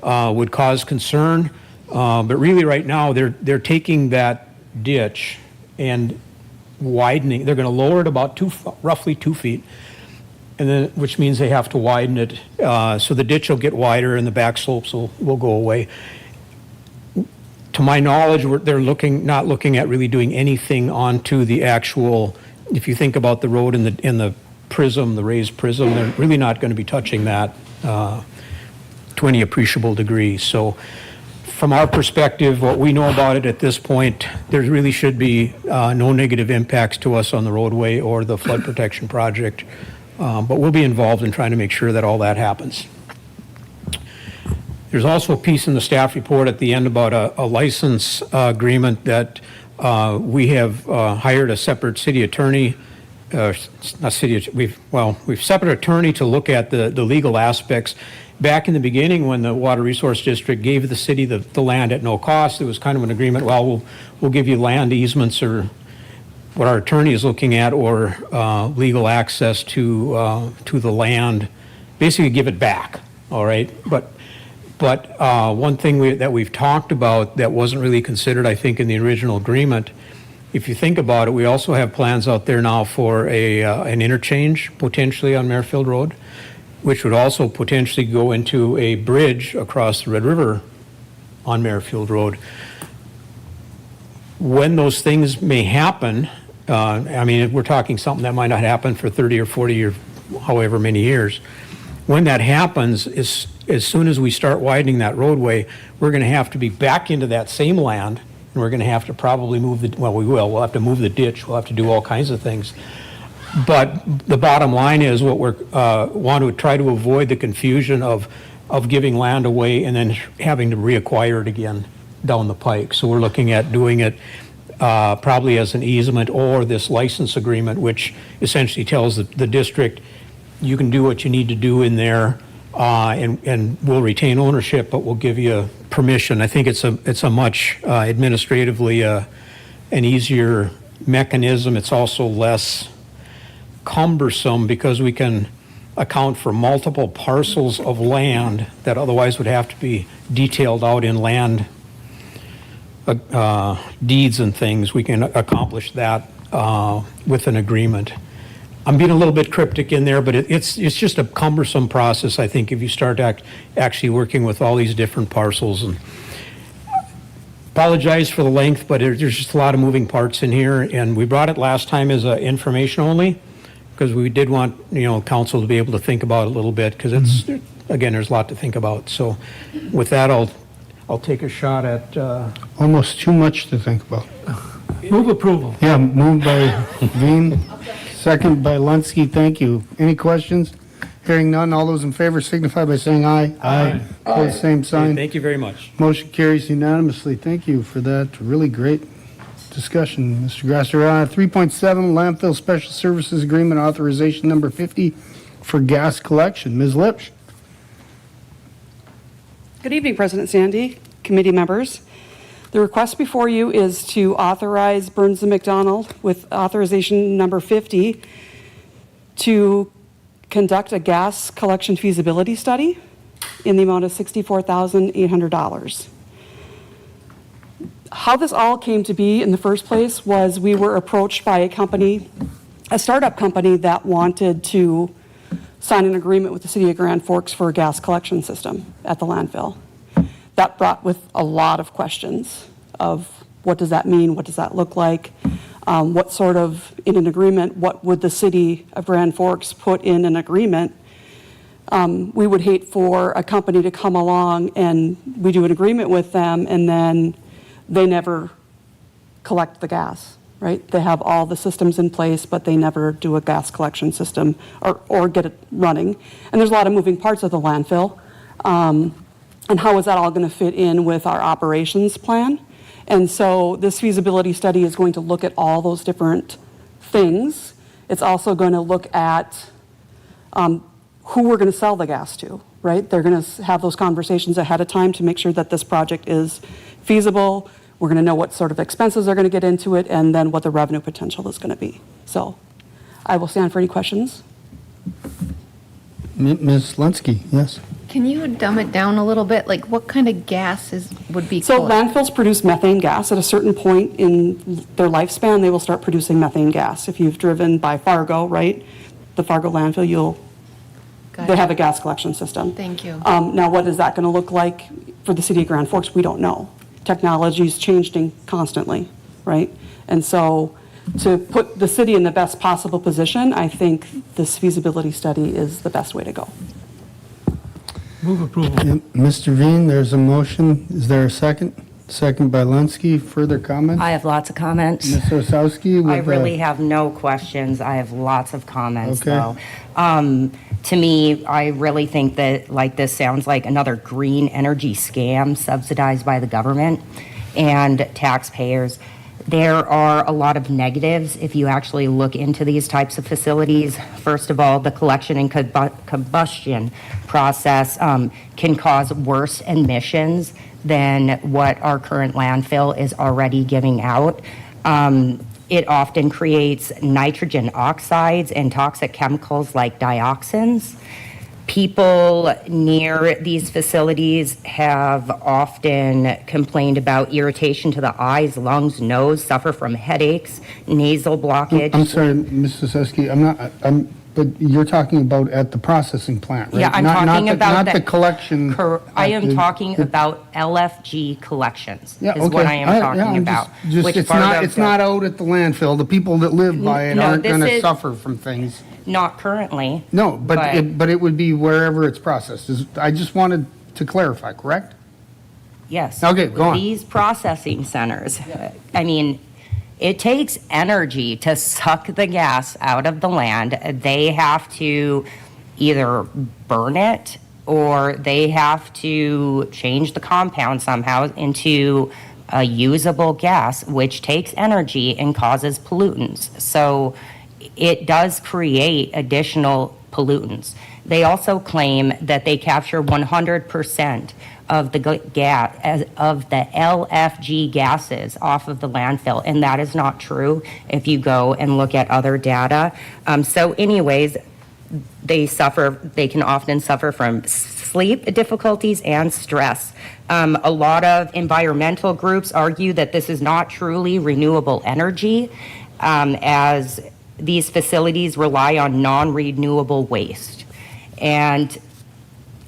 would cause concern, but really right now they're taking that ditch and widening. They're going to lower it about roughly 2 feet, and then which means they have to widen it, so the ditch will get wider and the back slopes will go away. To my knowledge, they're not looking at really doing anything onto the actual. If you think about the road in the prism, the raised prism, they're really not going to be touching that to any appreciable degree. So, from our perspective, what we know about it at this point, there really should be no negative impacts to us on the roadway or the flood protection project. But we'll be involved in trying to make sure that all that happens. There's also a piece in the staff report at the end about a license agreement that we have hired a separate city attorney, we've separate attorney to look at the legal aspects. Back in the beginning, when the Water Resource District gave the city the land at no cost, there was kind of an agreement, well, we'll give you land easements or what our attorney is looking at, or legal access to the land, basically give it back, all right? But one thing that we've talked about that wasn't really considered, I think, in the original agreement, if you think about it, we also have plans out there now for an interchange potentially on Merrifield Road, which would also potentially go into a bridge across the Red River on Merrifield Road. When those things may happen, I mean, we're talking something that might not happen for 30 or 40 or however many years. When that happens, as soon as we start widening that roadway, we're going to have to be back into that same land, and we're going to have to probably move we'll have to move the ditch, we'll have to do all kinds of things. But the bottom line is what we're want to try to avoid the confusion of giving land away and then having to reacquire it again down the pike. So we're looking at doing it probably as an easement or this license agreement, which essentially tells the district, you can do what you need to do in there, and we'll retain ownership, but we'll give you permission. I think it's a much administratively an easier mechanism. It's also less cumbersome because we can account for multiple parcels of land that otherwise would have to be detailed out in land deeds and things. We can accomplish that with an agreement. I'm being a little bit cryptic in there, but it's just a cumbersome process, I think, if you start actually working with all these different parcels. And apologize for the length, but there's just a lot of moving parts in here, and we brought it last time as information only because we did want council to be able to think about it a little bit, because again, there's a lot to think about. So with that, I'll take a shot at Almost too much to think about. Move approval. Yeah, moved by Veen, second by Lunsky. Thank you. Any questions? Hearing none, all those in favor signify by saying aye. Aye. Pose same sign. Thank you very much. Motion carries unanimously. Thank you for that really great discussion, Mr. Grasser. 3.7, landfill special services agreement authorization number 50 for gas collection. Ms. Lipsch. Good evening, President Sandy, committee members. The request before you is to authorize Burns & McDonnell with authorization number 50 to conduct a gas collection feasibility study in the amount of $64,800. How this all came to be in the first place was we were approached by a startup company that wanted to sign an agreement with the city of Grand Forks for a gas collection system at the landfill. That brought with a lot of questions of what does that mean, what does that look like, what sort of, in an agreement, what would the city of Grand Forks put in an agreement? We would hate for a company to come along and we do an agreement with them and then they never collect the gas. right? They have all the systems in place, but they never do a gas collection system or get it running. And there's a lot of moving parts of the landfill. And how is that all going to fit in with our operations plan? And so this feasibility study is going to look at all those different things. It's also going to look at who we're going to sell the gas to, right? They're going to have those conversations ahead of time to make sure that this project is feasible. We're going to know what sort of expenses are going to get into it and then what the revenue potential is going to be. So I will stand for any questions. Ms. Lensky, yes. Can you dumb it down a little bit? Like, what kind of gas would be So close? landfills produce methane gas. At a certain point in their lifespan, they will start producing methane gas. If you've driven by Fargo, right, the Fargo landfill, they have a gas collection system. Thank you. Now, what is that going to look like for the city of Grand Forks? We don't know. Technology is changing constantly, right? And so to put the city in the best possible position, I think this feasibility study is the best way to go. Move approval. Mr. Veen, there's a motion. Is there a second? Second by Lensky. Further comments? I have lots of comments. Ms. Osowski? I with, really have no questions. I have lots of comments, Okay. though. To me, I really think that this sounds like another green energy scam subsidized by the government and taxpayers. There are a lot of negatives if you actually look into these types of facilities. First of all, the collection and combustion process can cause worse emissions than what our current landfill is already giving out. It often creates nitrogen oxides and toxic chemicals like dioxins. People near these facilities have often complained about irritation to the eyes, lungs, nose, suffer from headaches, nasal blockage. I'm sorry, Ms. Osowski, but you're talking about at the processing plant, right? Yeah, I'm Not talking about not the collection. I am talking about LFG collections, Yeah, is okay. what I am talking I'm about. just- which It's Fargo it's not out at the landfill. The people that live by it No, aren't this going to is- suffer from things. Not currently. No, but it would be wherever it's processed. I just wanted to clarify, correct? Yes. Okay, go on. These processing centers, I mean, it takes energy to suck the gas out of the land. They have to either burn it or they have to change the compound somehow into a usable gas, which takes energy and causes pollutants. So it does create additional pollutants. They also claim that they capture 100% of the gas of the LFG gases off of the landfill, and that is not true if you go and look at other data. So anyways, they can often suffer from sleep difficulties and stress. A lot of environmental groups argue that this is not truly renewable energy, as these facilities rely on non-renewable waste. And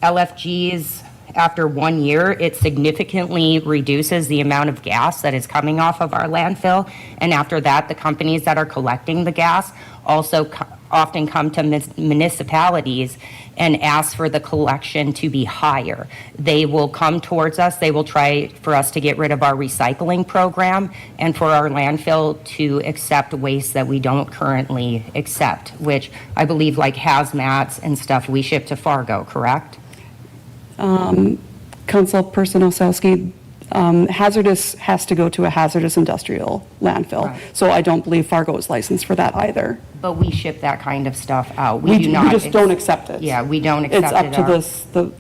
LFGs, after 1 year, it significantly reduces the amount of gas that is coming off of our landfill. And after that, the companies that are collecting the gas also often come to municipalities and ask for the collection to be higher. They will come towards us. They will try for us to get rid of our recycling program and for our landfill to accept waste that we don't currently accept, which I believe like hazmats and stuff we ship to Fargo, correct? Councilperson Osowski, hazardous has to go to a hazardous industrial landfill. Right. So I don't believe Fargo is licensed for that either. But we ship that kind of stuff out. We do not. just don't accept it. Yeah, we don't accept it. It's up to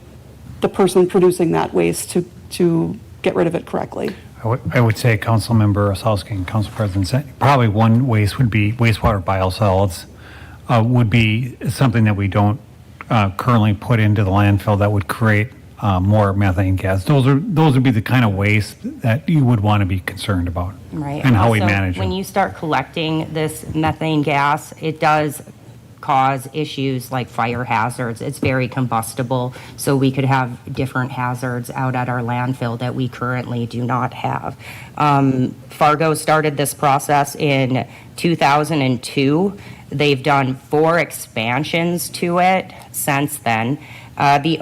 the person producing that waste to get rid of it correctly. I would say Councilmember Osowski and Council President, probably one waste would be wastewater biosolids would be something that we don't currently put into the landfill that would create more methane gas. Those would be the kind of waste that you would want to be concerned about. Right. And how we also, manage when it. you start collecting this methane gas, it does cause issues like fire hazards. It's very combustible, so we could have different hazards out at our landfill that we currently do not have. Fargo started this process in 2002. They've done 4 expansions to it since then. The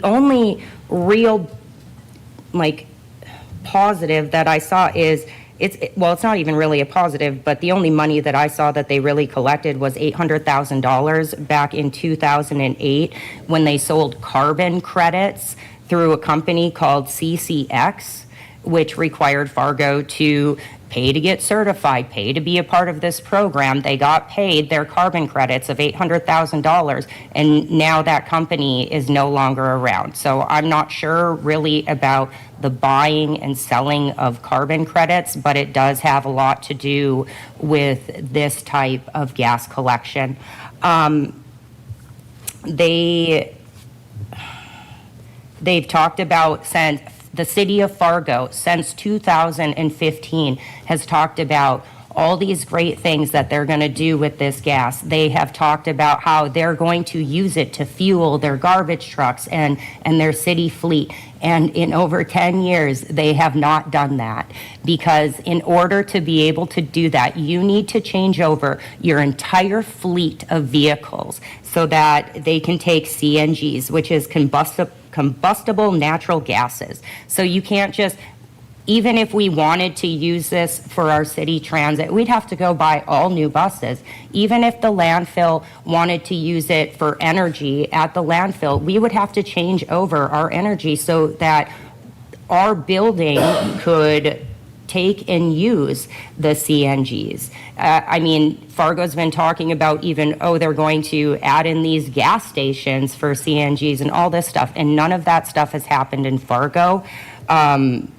only real positive that I saw is well, it's not even really a positive, but the only money that I saw that they really collected was $800,000 back in 2008 when they sold carbon credits through a company called CCX, which required Fargo to pay to get certified, pay to be a part of this program. They got paid their carbon credits of $800,000, and now that company is no longer around. So I'm not sure really about the buying and selling of carbon credits, but it does have a lot to do with this type of gas collection. They've talked about since the city of Fargo, since 2015, has talked about all these great things that they're going to do with this gas. They have talked about how they're going to use it to fuel their garbage trucks and their city fleet. And in over 10 years, they have not done that, because in order to be able to do that, you need to change over your entire fleet of vehicles so that they can take CNGs, which is combustible natural gases. So you can't just, even if we wanted to use this for our city transit, we'd have to go buy all new buses. Even if the landfill wanted to use it for energy at the landfill, we would have to change over our energy so that our building could take and use the CNGs. I mean, Fargo's been talking about even, they're going to add in these gas stations for CNGs and all this stuff, and none of that stuff has happened in Fargo. I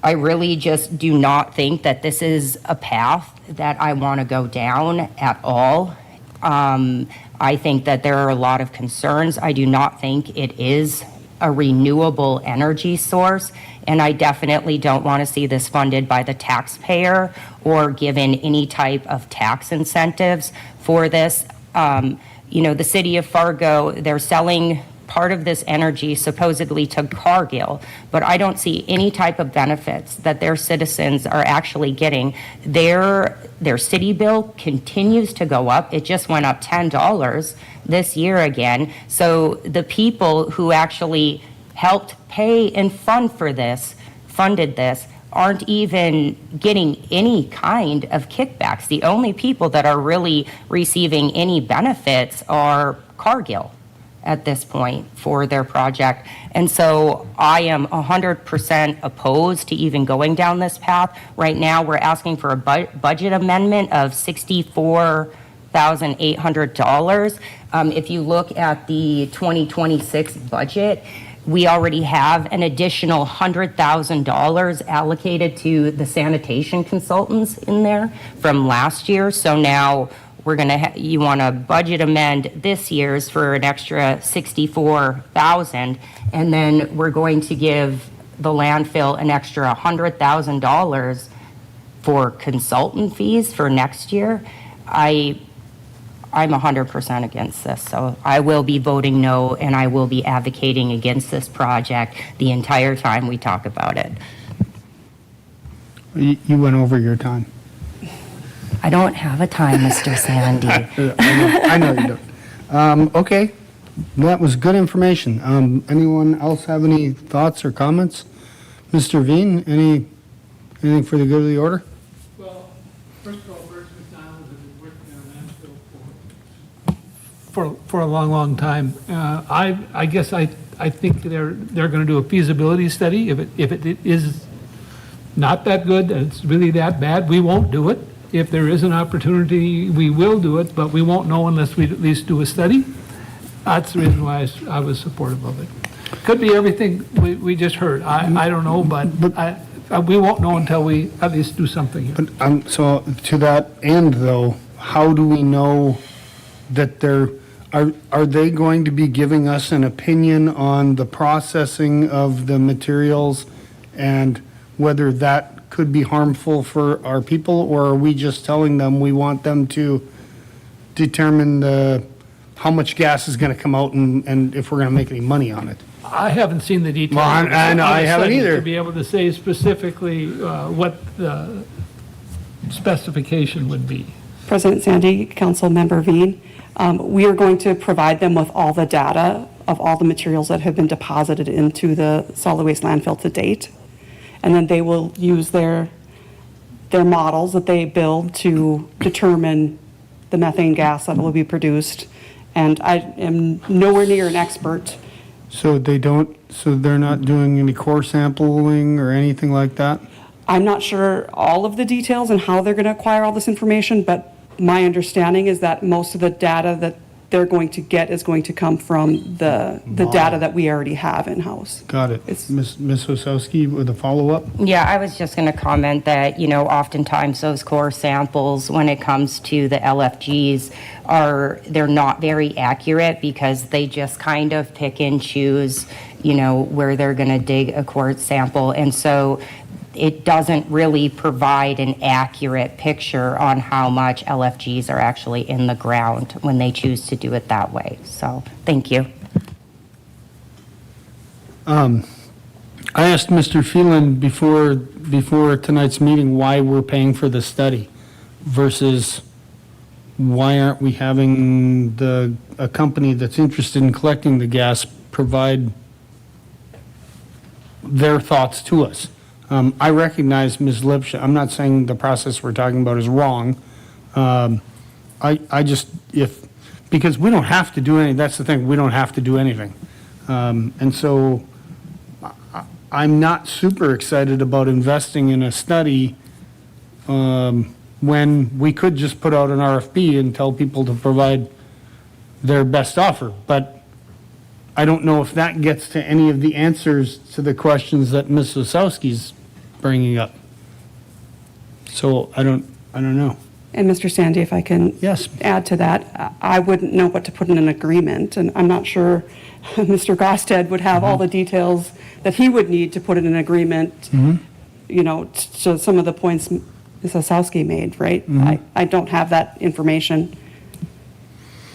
really just do not think that this is a path that I want to go down at all. I think that there are a lot of concerns. I do not think it is a renewable energy source, and I definitely don't want to see this funded by the taxpayer or given any type of tax incentives for this. The city of Fargo, they're selling part of this energy supposedly to Cargill, but I don't see any type of benefits that their citizens are actually getting. Their city bill continues to go up. It just went up $10 this year again. So the people who actually helped pay and funded this, aren't even getting any kind of kickbacks. The only people that are really receiving any benefits are Cargill at this point for their project. And so I am 100% opposed to even going down this path. Right now, we're asking for a budget amendment of $64,800. If you look at the 2026 budget, we already have an additional $100,000 allocated to the sanitation consultants in there from last year. So now we're going to, you want to budget amend this year's for an extra $64,000, and then we're going to give the landfill an extra $100,000 for consultant fees for next year. I'm 100% against this, so I will be voting no, and I will be advocating against this project the entire time we talk about it. You went over your time. I don't have a time, Mr. Sandy. I know you don't. Okay, that was good information. Anyone else have any thoughts or comments? Mr. Veen, anything for the good of the order? Well, first of all, Birch McDonald has been working on landfill for a long, long time. I guess I think they're going to do a feasibility study. If it is not that good and it's really that bad, we won't do it. If there is an opportunity, we will do it, but we won't know unless we at least do a study. That's the reason why I was supportive of it. Could be everything we just heard. I don't know, but we won't know until we at least do something here. But, so to that end, though, how do we know that are they going to be giving us an opinion on the processing of the materials and whether that could be harmful for our people, or are we just telling them we want them to determine how much gas is going to come out and if we're going to make any money on it? I haven't seen the details. Well, I know, I haven't either. To be able to say specifically what the specification would be. President Sandy, Council Member Veen, we are going to provide them with all the data of all the materials that have been deposited into the solid waste landfill to date. and then they will use their models that they build to determine the methane gas that will be produced. And I am nowhere near an expert. So they're not doing any core sampling or anything like that? I'm not sure all of the details and how they're going to acquire all this information, but my understanding is that most of the data that they're going to get is going to come from the data that we already have in-house. Got it. Ms. Osowski with a follow-up? Yeah, I was just going to comment that, oftentimes those core samples, when it comes to the LFGs, they're not very accurate because they just kind of pick and choose, where they're going to dig a core sample. And so it doesn't really provide an accurate picture on how much LFGs are actually in the ground when they choose to do it that way. So, thank you. I asked Mr. Phelan before tonight's meeting why we're paying for the study versus why aren't we having a company that's interested in collecting the gas provide their thoughts to us. I recognize Ms. Lipsch. I'm not saying the process we're talking about is wrong. Because we don't have to do anything. That's the thing. We don't have to do anything. And so I'm not super excited about investing in a study when we could just put out an RFP and tell people to provide their best offer. But I don't know if that gets to any of the answers to the questions that Ms. Osowski's bringing up. So I don't know. And Mr. Sandy, if I can add to that, I wouldn't know what to put in an agreement, and I'm not sure Mr. Gosted would have all the details that he would need to put in an agreement, to some of the points Ms. Osowski made, right? I don't have that information.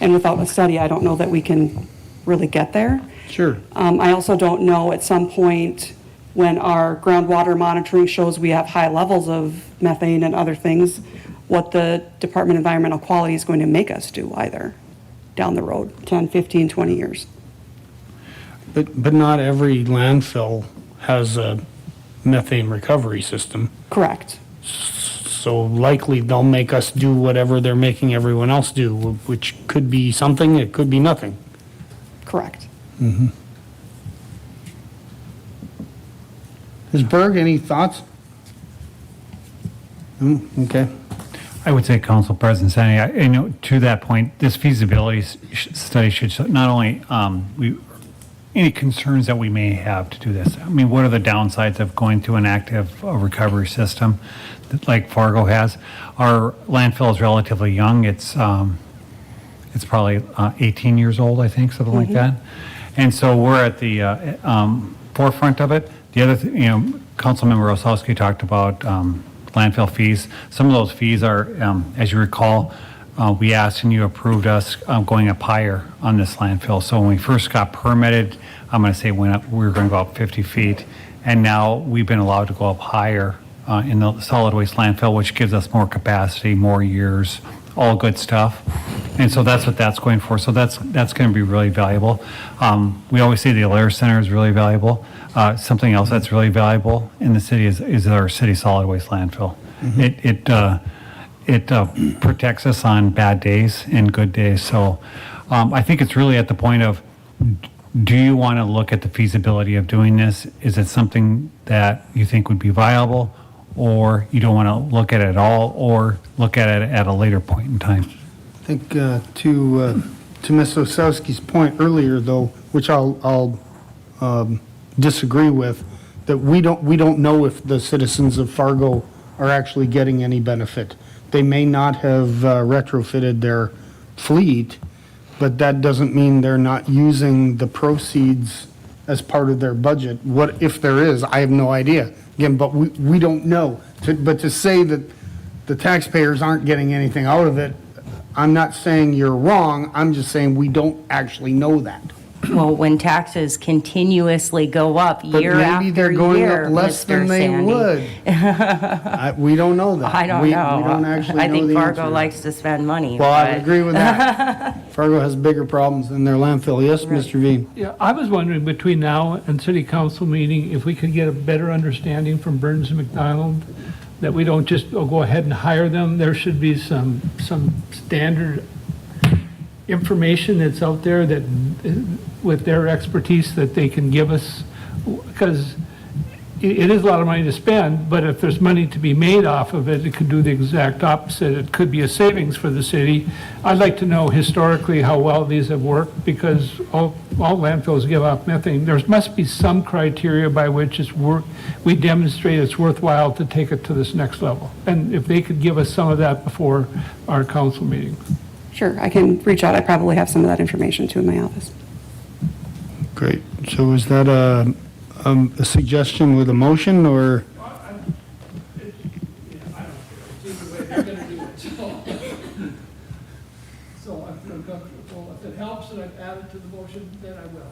And without a study, I don't know that we can really get there. Sure. I also don't know at some point when our groundwater monitoring shows we have high levels of methane and other things, what the Department of Environmental Quality is going to make us do either down the road, 10, 15, 20 years. But not every landfill has a methane recovery system. Correct. So likely they'll make us do whatever they're making everyone else do, which could be something, it could be nothing. Correct. Mm-hmm. Ms. Berg, any thoughts? Okay. I would say, Council President Sandy, to that point, this feasibility study should not only, any concerns that we may have to do this. I mean, what are the downsides of going to an active recovery system like Fargo has? Our landfill is relatively young. It's probably 18 years old, I think, something like that. And so we're at the forefront of it. The other, Councilmember Osowski talked about landfill fees. Some of those fees are, as you recall, we asked and you approved us going up higher on this landfill. So when we first got permitted, I'm going to say we were going to go up 50 feet. And now we've been allowed to go up higher in the solid waste landfill, which gives us more capacity, more years, all good stuff. And so that's what that's going for. So that's going to be really valuable. We always say the Alair Center is really valuable. Something else that's really valuable in the city is our city solid waste landfill. It protects us on bad days and good days. So I think it's really at the point of, do you want to look at the feasibility of doing this? Is it something that you think would be viable, or you don't want to look at it at all, or look at it at a later point in time? I think to Ms. Osowski's point earlier, though, which I'll disagree with, that we don't know if the citizens of Fargo are actually getting any benefit. They may not have retrofitted their fleet, but that doesn't mean they're not using the proceeds as part of their budget. What if there is? I have no idea. Again, but we don't know. But to say that the taxpayers aren't getting anything out of it, I'm not saying you're wrong. I'm just saying we don't actually know that. Well, when taxes continuously go up But year maybe after they're going year, up less Mr. than they Sandy. would. We don't know that. I don't We know. don't actually I know think the Fargo answer. likes to spend money. Well, I would but- agree with that. Fargo has bigger problems than their landfill. Yes, Mr. Veen? Yeah, I was wondering between now and city council meeting, if we could get a better understanding from Burns and McDonald, that we don't just go ahead and hire them. There should be some standard information that's out there that, with their expertise, that they can give us, because it is a lot of money to spend, but if there's money to be made off of it, it could do the exact opposite. It could be a savings for the city. I'd like to know historically how well these have worked, because all landfills give off methane. There must be some criteria by which we demonstrate it's worthwhile to take it to this next level. And if they could give us some of that before our council meeting. Sure, I can reach out. I probably have some of that information too in my office. Great. So is that a suggestion with a motion, or? So I'm feel comfortable. If it helps and I've added to the motion, then I will.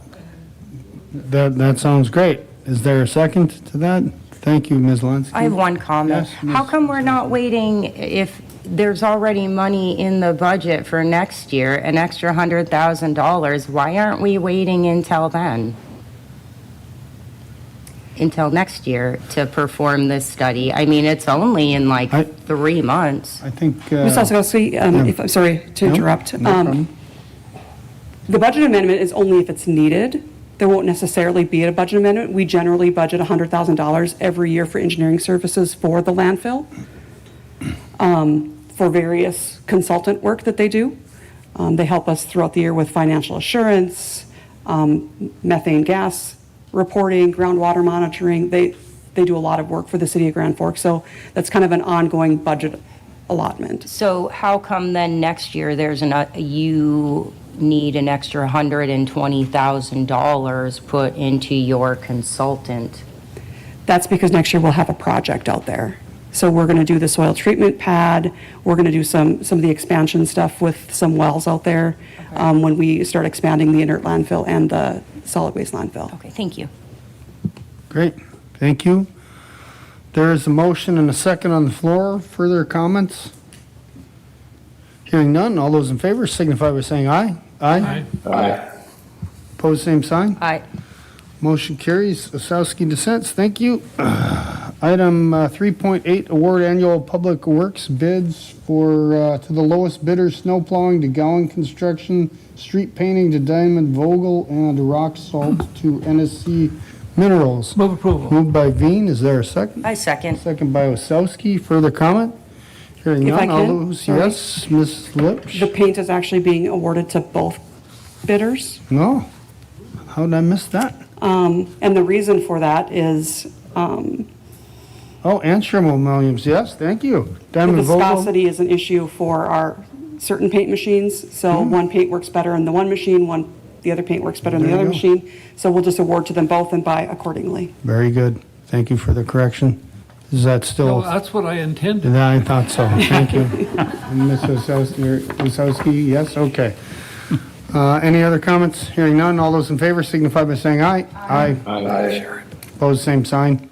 That sounds great. Is there a second to that? Thank you, Ms. Lansky. I have one comment. Yes, How Ms. come we're not waiting if there's already money in the budget for next year, an extra $100,000? Why aren't we waiting until then? Until next year to perform this study? I mean, it's only in like 3 months. I think. Ms. Oskowski, if I'm sorry to No, interrupt. no problem. The budget amendment is only if it's needed. There won't necessarily be a budget amendment. We generally budget $100,000 every year for engineering services for the landfill, for various consultant work that they do. They help us throughout the year with financial assurance, methane gas reporting, groundwater monitoring. They do a lot of work for the city of Grand Forks, so that's kind of an ongoing budget allotment. So how come then next year you need an extra $120,000 put into your consultant? That's because next year we'll have a project out there. So we're going to do the soil treatment pad. We're going to do some of the expansion stuff with some wells out there when we start expanding the inert landfill and the solid waste landfill. Okay, thank you. Great, thank you. There is a motion and a second on the floor. Further comments? Hearing none, all those in favor signify by saying aye. Aye. Aye. Pose same sign. Aye. Motion carries. Osowski dissents. Thank you. Item 3.8, award annual public works bids for, to the lowest bidder, snow plowing to Gowan Construction, street painting to Diamond Vogel, and rock salt to NSC Minerals. Move approval. Moved by Veen. Is there a second? I second. Second by Osowski. Further comment? Hearing If I none. All can, those, sorry. yes, Ms. Lipsch? The paint is actually being awarded to both bidders. No. How did I miss that? And the reason for that is Oh, and Sherwin-Williams, yes, thank you. the Diamond Vogel. viscosity is an issue for our certain paint machines. So one paint works better in the one machine, the other paint works better in the There you other go. machine. So we'll just award to them both and buy accordingly. Very good. Thank you for the correction. Is that No, still? that's what I intended. I thought so. Thank you. And Ms. Osowski, yes, okay. Any other comments? Hearing none. All those in favor signify by saying aye. Aye. Aye. Opposed, same sign.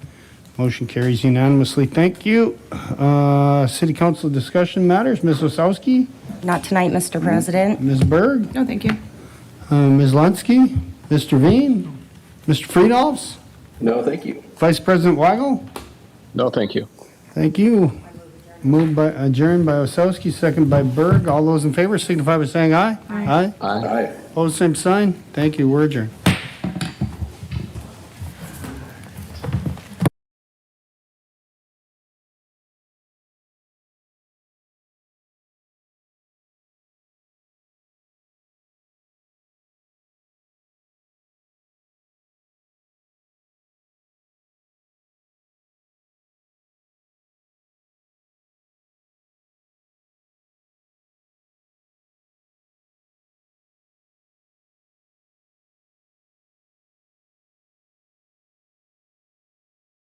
Motion carries unanimously. Thank you. City Council discussion matters. Ms. Osowski, Not tonight, Mr. President. Ms. Berg, No, thank you. Ms. Lansky, Mr. Veen, Mr. Friedolfs, No, thank you. Vice President Weigel. No, thank you. Thank you. Moved by, adjourned by Osowski, second by Berg. All those in favor signify by saying aye. Aye. Aye. Opposed, same sign. Thank you. We're adjourned.